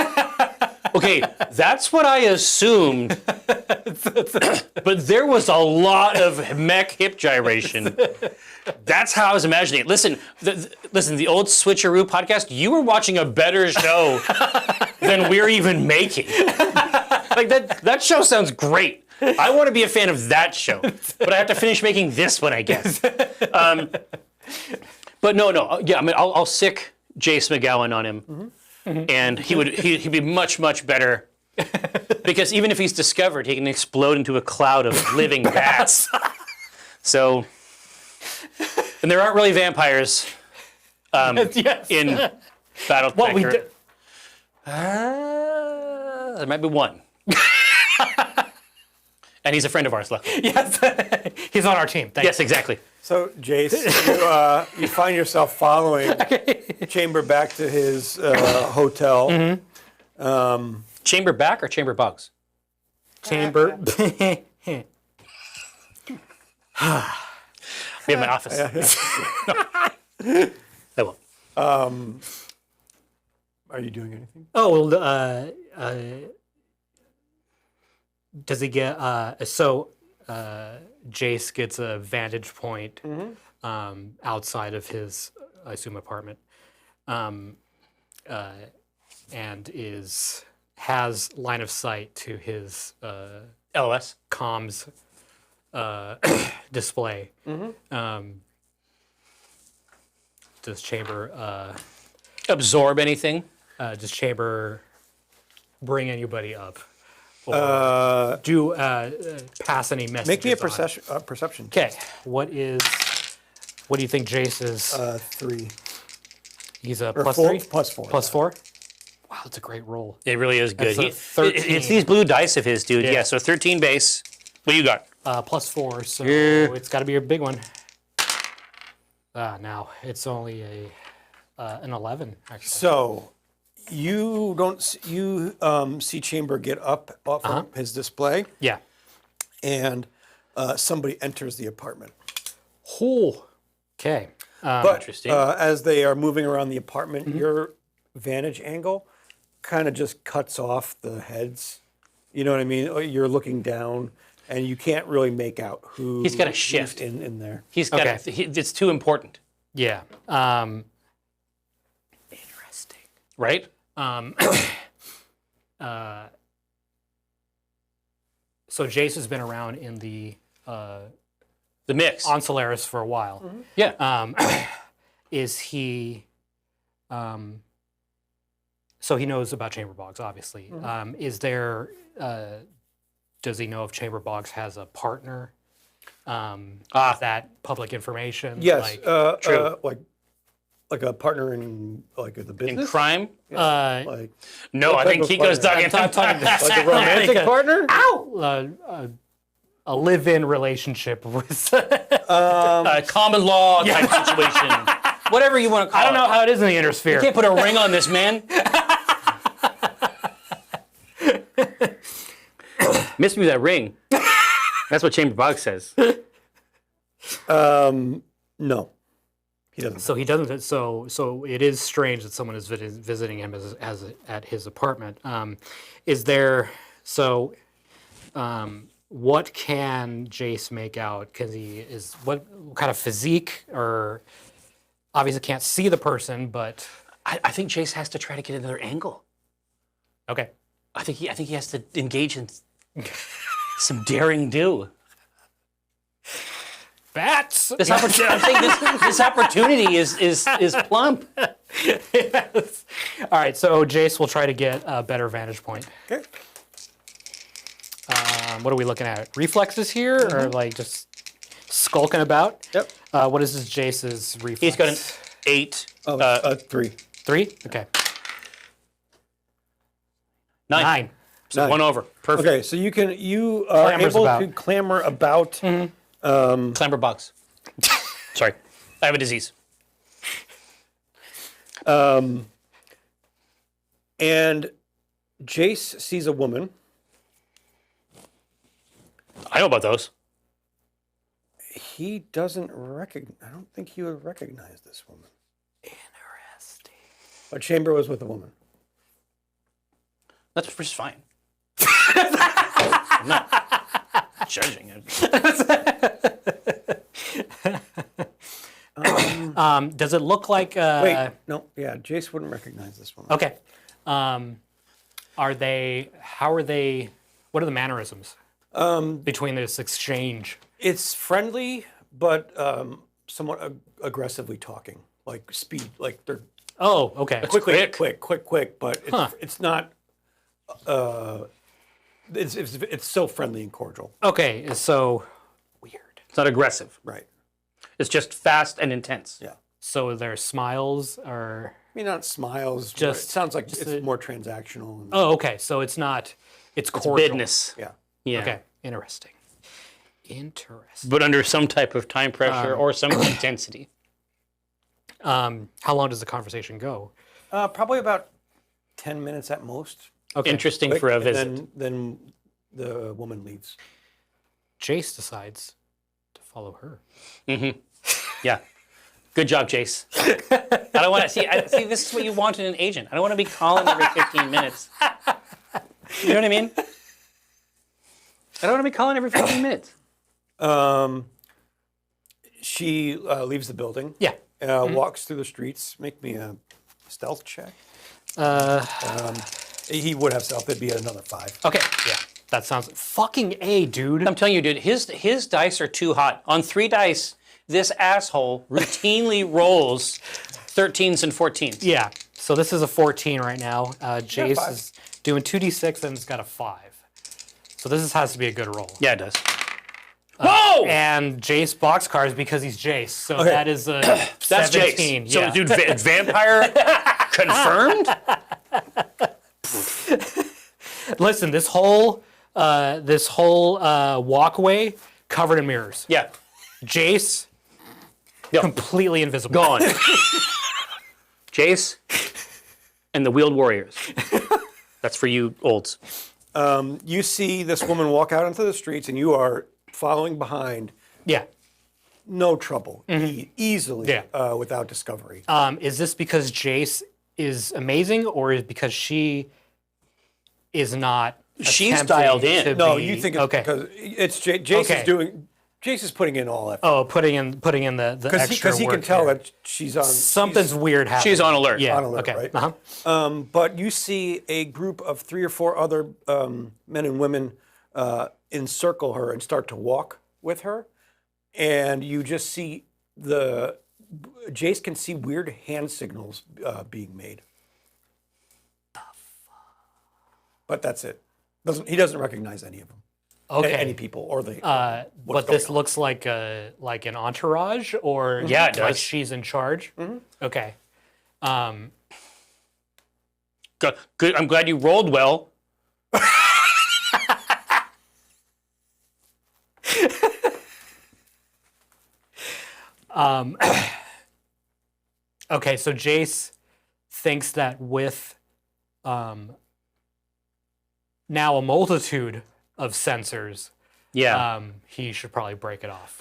C: Okay, that's what I assumed. But there was a lot of mech hip gyration. That's how I was imagining it. Listen, the old Switcheroo podcast, you were watching a better show than we're even making. Like that show sounds great. I want to be a fan of that show, but I have to finish making this one, I guess. But no, yeah, I mean, I'll sick Jace McGowan on him, and he'd be much better, because even if he's discovered, he can explode into a cloud of living bats. So, and there aren't really vampires
B: Yes.
C: in Battletech.
B: What we did.
C: There might be one. And he's a friend of ours, luckily.
B: Yes, he's on our team. Thanks.
C: Yes, exactly.
D: So, Jace, you find yourself following Chamber back to his hotel.
C: Chamber back or chamber bugs?
B: Chamber.
C: We have my office. I won't.
D: Are you doing anything?
B: Oh, well, does he get, Jace gets a vantage point outside of his, I assume, apartment, and has line of sight to his
C: LOS.
B: comms display. Does Chamber
C: Absorb anything?
B: does Chamber bring anybody up? Or do pass any messages?
D: Make me a
B: on?
D: perception.
B: Okay. What do you think Jace is?
D: 3.
B: He's a
D: Or
B: plus
D: 4?
B: 3?
D: Plus 4.
B: Plus 4? Wow, that's a great roll.
C: It really is good.
B: That's a 13.
C: It's these blue dice of his, dude.
B: Yeah.
C: Yeah, so 13 base. What do you got?
B: Plus 4, so
C: Yeah.
B: it's got to be a big one. Now, it's only an 11, actually.
D: So, you don't see Chamber get up off of his display,
B: Yeah.
D: and somebody enters the apartment.
B: Oh. Okay.
D: But
C: Interesting.
D: as they are moving around the apartment, your vantage angle kind of just cuts off the heads. You know what I mean? You're looking down, and you can't really make out who.
C: He's got a
D: who's
C: shift.
D: in there.
C: He's got
B: Okay.
C: it's too important,
B: Yeah. Interesting.
C: right?
B: So Jace has been around in the
C: The mix.
B: on Solaris for a while.
C: Yeah.
B: Is he? So he knows about Chamber Bogs, obviously. Is there? Does he know if Chamber Bogs has a partner? Is that public information?
D: Yes,
B: Like,
D: like a partner in like the
C: In
D: business.
C: crime?
D: Like
C: No, I think
D: of
C: Kiko's
D: partner?
C: talking.
D: like a romantic partner.
B: a live-in relationship with.
C: A common law type situation. Whatever you want to call it.
B: I don't know how it is in the Intersphere.
C: You can't put a ring on this, man. Miss me with that ring. That's what Chamber Bog says.
D: No, he doesn't.
B: So he doesn't. So it is strange that someone is visiting him as at his apartment. Is there? So, what can Jace make out? Because what kind of physique, or obviously can't see the person, but
C: I think Jace has to try to get another angle.
B: okay.
C: I think he has to engage in some daring do.
B: Bats.
C: This opportunity, I'm saying this opportunity is plump.
B: Yes. All right. So Jace will try to get a better vantage point.
D: Okay.
B: What are we looking at? Reflexes here, or like just skulking about.
D: Yep.
B: What is his Jace's reflex?
C: He's got an 8.
D: 3.
B: 3? Okay.
C: 9.
B: 9.
C: So
D: 9.
C: 1 over. Perfect.
D: Okay, so you are
B: Clambers
D: able
B: about.
D: to clamber about.
C: Clamber box. Sorry. I have a disease.
D: And Jace sees a woman.
C: I know about those.
D: He doesn't recognize. I don't think he would recognize this woman.
B: Interesting.
D: But Chamber was with a woman.
C: That's just fine. I'm not judging it.
B: Does it look like...
D: Wait, no, yeah, Jace wouldn't recognize this woman.
B: Okay. How are they... What are the mannerisms between this exchange?
D: It's friendly, but somewhat aggressively talking, like speed, like they're
B: Oh, okay.
D: quick, but it's not. It's so friendly and cordial.
B: Okay, so... Weird.
C: It's not aggressive.
D: Right.
C: It's just fast and intense.
D: Yeah.
B: So their smiles are...
D: I mean, not smiles.
B: Just-
D: It sounds like
B: just
D: it's
B: a-
D: more transactional. And,
B: Oh, okay. So it's not... It's cordial.
C: Business.
D: yeah.
C: Yeah.
B: Okay. Interesting.
C: But under some type of time pressure or some intensity.
B: How long does the conversation go?
D: Probably about 10 minutes at most.
B: Okay.
C: Interesting
D: Quick,
C: for a
D: and
C: visit.
D: Then the woman leaves.
B: Jace decides to follow her.
C: Yeah. Good job, Jace. I don't want to see. This is what you want in an agent. I don't want to be calling every 15 minutes. You know what I mean? I don't want to be calling every 15 minutes.
D: She leaves the building.
B: Yeah.
D: Walks through the streets. Make me a stealth check. He would have stealth. It'd be another 5.
B: Okay. Yeah. That sounds... Fucking A, dude.
C: I'm telling you, dude, his dice are too hot. On 3 dice, this asshole routinely rolls 13s and 14s.
B: Yeah. So this is a 14 right now. Jace
D: 5.
B: is doing 2d6 and it's got a 5. So this has to be a good roll.
C: Yeah, it does. Whoa!
B: And Jace boxcars because he's Jace. So
D: Okay.
B: that is a
C: That's
B: 17.
C: Jace.
B: Yeah.
C: So, dude, vampire confirmed?
B: Listen, this whole walkway covered in mirrors.
C: Yeah.
B: Jace,
C: Yep.
B: completely invisible.
C: Gone. Jace and the Wheeled Warriors. That's for you olds.
D: You see this woman walk out into the streets, and you are following behind.
B: Yeah.
D: No trouble, easily,
B: Yeah.
D: without discovery.
B: Is this because Jace is amazing, or is it because she is not?
C: She's
B: attempting
C: dialed in.
B: to
D: No,
B: be-
D: you think it's
B: okay?
D: because it's Jace
B: Okay.
D: is doing. Jace is putting in all effort
B: Oh, putting in the extra
D: because he can
B: work
D: tell
B: here.
D: that she's on.
B: Something's weird happening.
C: She's on alert.
B: Yeah.
D: on alert,
B: okay.
D: right?
B: Uh-huh.
D: But you see a group of 3 or 4 other men and women encircle her and start to walk with her, and you just see Jace can see weird hand signals being made. But that's it. He doesn't recognize any of them.
B: Okay.
D: Any people or the.
B: But this looks like an entourage, or
C: Yeah, it
B: like
C: does.
B: she's in charge. Okay.
C: Good. I'm glad you rolled well.
B: Okay, so Jace thinks that with now a multitude of sensors,
C: Yeah.
B: he should probably break it off.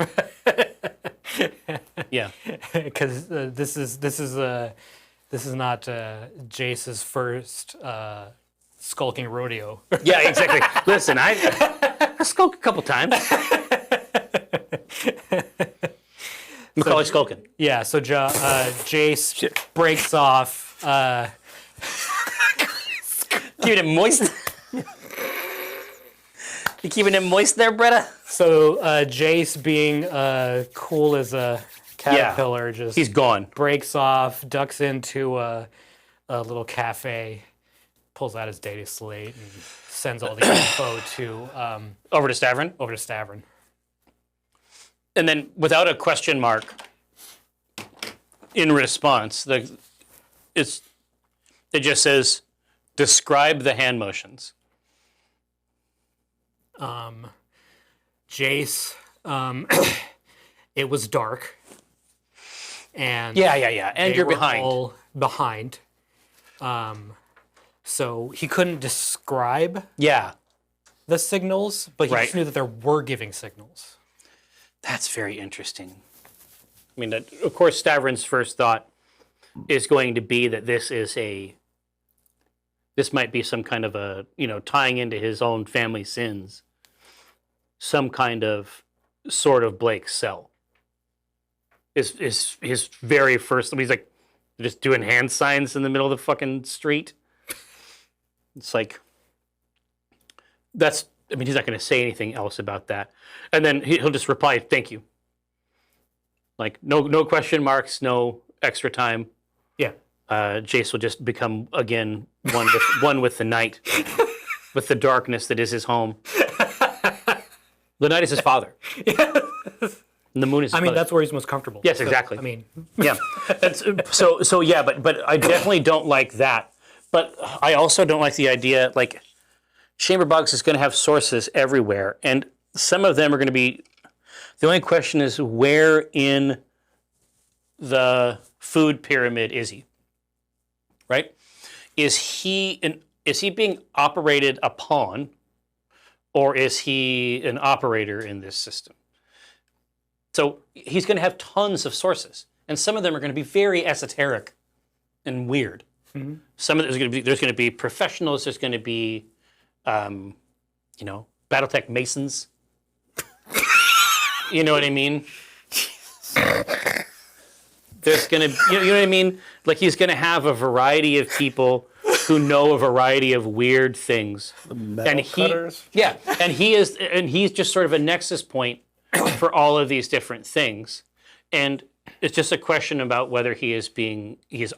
C: Yeah.
B: Because this is not Jace's first skulking rodeo.
C: Yeah, exactly. Listen, I skulked a couple times. Macaulay Skulkin.
B: Yeah, so Jace breaks off.
C: Keeping it moist. You keeping it moist there, Bretta?
B: So Jace, being cool as a caterpillar, just
C: He's gone.
B: breaks off, ducks into a little cafe, pulls out his data slate, and sends all the info to
C: Over to Stavern.
B: over to Stavern.
C: And then without a question mark in response, it just says, describe the hand motions.
B: Jace, it was dark. And
C: Yeah. And
B: they
C: you're
B: were
C: behind.
B: all behind. So he couldn't describe
C: Yeah.
B: the signals, but he
C: Right.
B: just knew that there were giving signals.
C: That's very interesting. I mean, of course, Stavron's first thought is going to be that this might be some kind of a, tying into his own family sins, some kind of sort of Blake's cell. Is his very first, he's like just doing hand signs in the middle of the fucking street. It's like, he's not going to say anything else about that. And then he'll just reply, thank you. Like, no question marks, no extra time.
B: Yeah.
C: Jace will just become, again, one with the night, with the darkness that is his home. The night is his father. And the moon is his mother.
B: That's where he's most comfortable.
C: Yes, exactly.
B: So,
C: yeah. And so yeah, but I definitely don't like that. But I also don't like the idea, like, Chamberbox is going to have sources everywhere, and some of them are going to be, the only question is, where in the food pyramid is he? Right? Is he being operated upon, or is he an operator in this system? So he's going to have tons of sources, and some of them are going to be very esoteric and weird. Mm-hmm. Some of there's going to be professionals. There's going to be, Battletech Masons. You know what I mean? There's going to, you know what I mean? Like, he's going to have a variety of people who know a variety of weird things.
D: The metal cutters.
C: Yeah, and he's just sort of a nexus point for all of these different things, and it's just a question about whether he is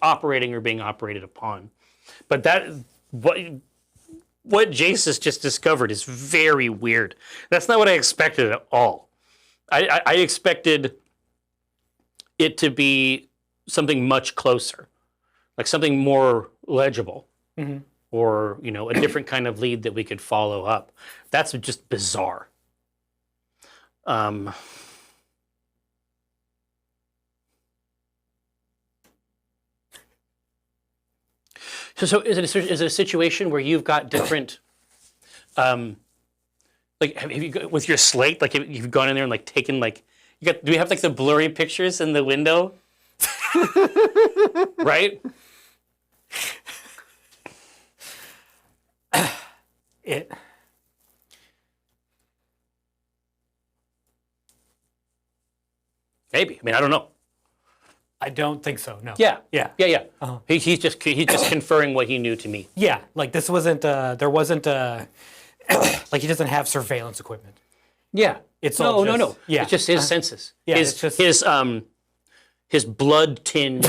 C: operating or being operated upon. But what Jace has just discovered is very weird. That's not what I expected at all. I expected it to be something much closer, like something more legible, mm-hmm. or a different kind of lead that we could follow up. That's just bizarre. So is it a situation where you've got different, like, have you, with your slate, like, you've gone in there and, like, taken, like, do we have, like, the blurry pictures in the window? Right? Maybe. I mean, I don't know.
B: I don't think so. No.
C: Yeah.
B: Uh-huh.
C: He's just conferring what he knew to me.
B: Yeah, like this wasn't. There wasn't. Like, he doesn't have surveillance equipment.
C: Yeah.
B: It's
C: no.
B: all just,
C: Yeah. It's just his senses.
B: Yeah.
C: His blood tinged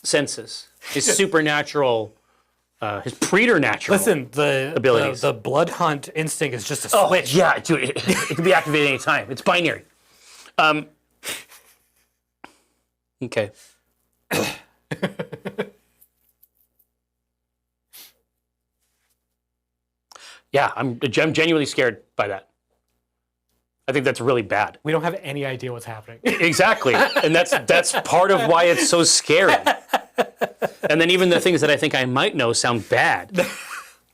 C: senses. His supernatural. His preternatural.
B: Listen, the
C: abilities.
B: The blood hunt instinct is just a switch.
C: Yeah, dude, it can be activated any time. It's binary. Okay. Yeah, I'm genuinely scared by that. I think that's really bad.
B: We don't have any idea what's happening.
C: Exactly, and that's part of why it's so scary. And then even the things that I think I might know sound bad.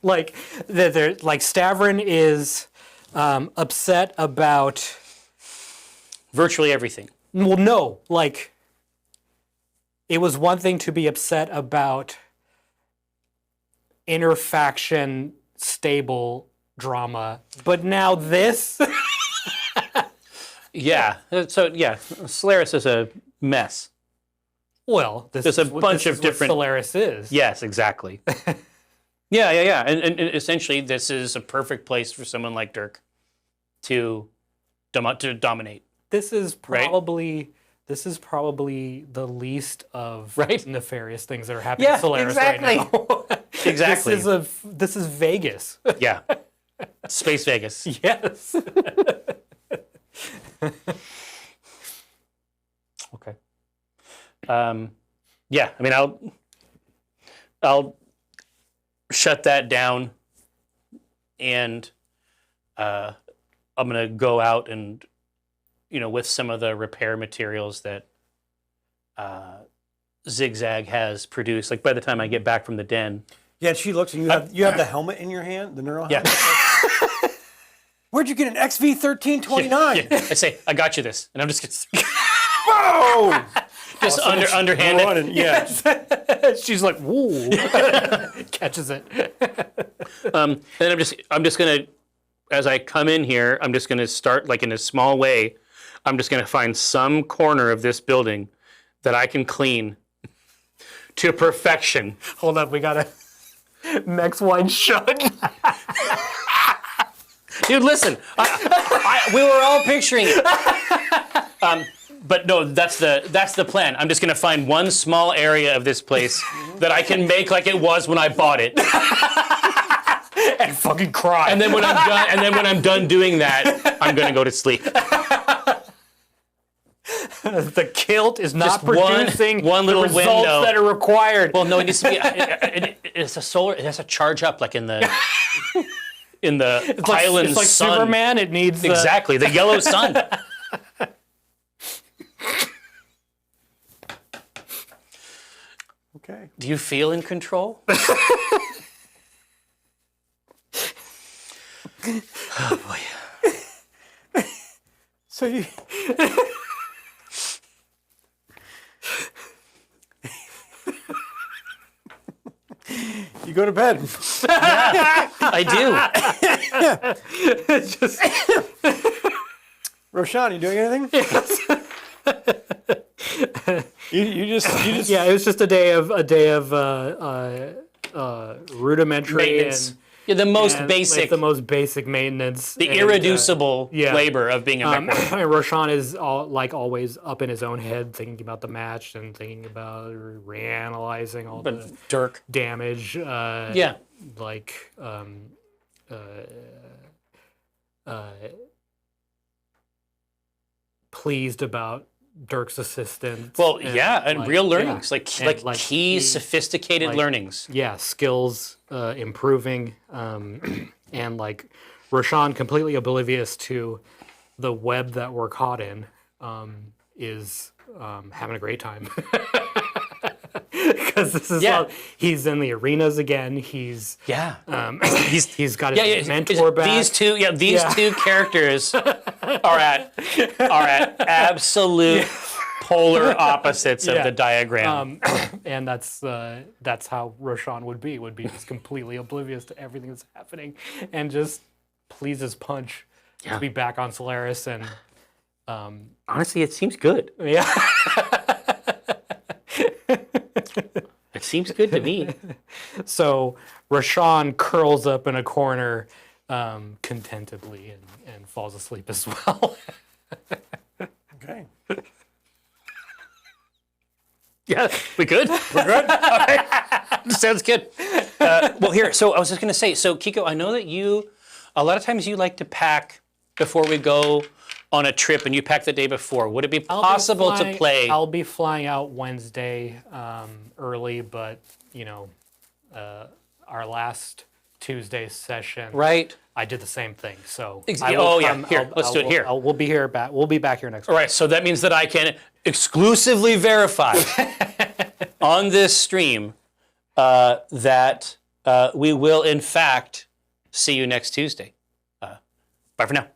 B: Like Stavron is upset about
C: virtually everything.
B: Well, no, like, it was one thing to be upset about interfaction stable drama, but now this.
C: Yeah. So yeah, Solaris is a mess.
B: Well,
C: there's a bunch of different.
B: Solaris is.
C: Yes, exactly. Yeah. And essentially, this is a perfect place for someone like Dirk to dominate.
B: This is probably the least of nefarious things that are happening in Solaris right now.
C: Exactly.
B: This is Vegas.
C: Yeah. Space Vegas.
B: Yes.
C: Okay. Yeah, I mean, I'll shut that down, and I'm gonna go out and, with some of the repair materials that Zigzag has produced. Like by the time I get back from the den,
D: Yeah, and she looks, and you have the helmet in your hand, the neural
C: yeah,
D: helmet. Where'd you get an XV1329?
C: I say, I got you this, and I'm just
D: Whoa!
C: just underhanded.
D: Running, yeah.
B: She's like, woo, catches it.
C: And I'm just gonna, as I come in here, I'm just gonna start like in a small way. I'm just gonna find some corner of this building that I can clean to perfection.
B: Hold up, we got a Mex wine shot.
C: Dude, listen, we were all picturing it. But no, that's the plan. I'm just gonna find one small area of this place that I can make like it was when I bought it,
B: And fucking cry.
C: and then when I'm done doing that, I'm gonna go to sleep.
B: The kilt is not
C: Just one
B: producing
C: little
B: the results
C: window.
B: that are required.
C: Well, no, it needs to be. It's a solar. It has to charge up like in the island
B: it's like
C: sun.
B: Superman. It needs
C: Exactly, the yellow sun.
D: Okay.
C: Do you feel in control? Oh boy.
D: So you... You go to bed.
C: I do.
B: just
D: Roshan, you doing anything? you just
B: yeah. It was just a day of rudimentary
C: Maintenance.
B: and
C: Yeah, the most
B: and,
C: basic,
B: like, the most basic maintenance.
C: the
B: and,
C: irreducible
B: yeah.
C: labor of being a Mechwarrior.
B: Roshan is like always up in his own head, thinking about the match and thinking about reanalyzing all the
C: But Dirk.
B: damage.
C: Yeah.
B: Like pleased about Dirk's assistance.
C: Well, yeah, and
B: like,
C: real
B: yeah.
C: learnings, like
B: And,
C: key, sophisticated
B: like-
C: learnings.
B: Yeah, skills improving, and like Roshan, completely oblivious to the web that we're caught in, is having a great time. Because this is
C: Yeah.
B: all, he's in the arenas again. He's
C: Yeah.
B: he's got his
C: Yeah,
B: mentor back.
C: These two characters are at absolute polar opposites of
B: Yeah.
C: the diagram.
B: And that's how Roshan would be just completely oblivious to everything that's happening, and just pleases Punch to be back on Solaris. And
C: Honestly, it seems good.
B: yeah.
C: It seems good to me.
B: So Roshan curls up in a corner contentedly and falls asleep as well.
D: Okay.
C: Yeah, we good? We're good? All right. Sounds good. Well, here, so I was just going to say, so Kiko, I know that a lot of times you like to pack before we go on a trip, and you pack the day before. Would it be possible to play?
B: I'll be flying out Wednesday early, but our last Tuesday session,
C: Right.
B: I did the same thing. So
C: Here, let's do it here.
B: We'll be here back. We'll be back here next
C: All
B: week.
C: right, so that means that I can exclusively verify on this stream that we will, in fact, see you next Tuesday. Bye for now.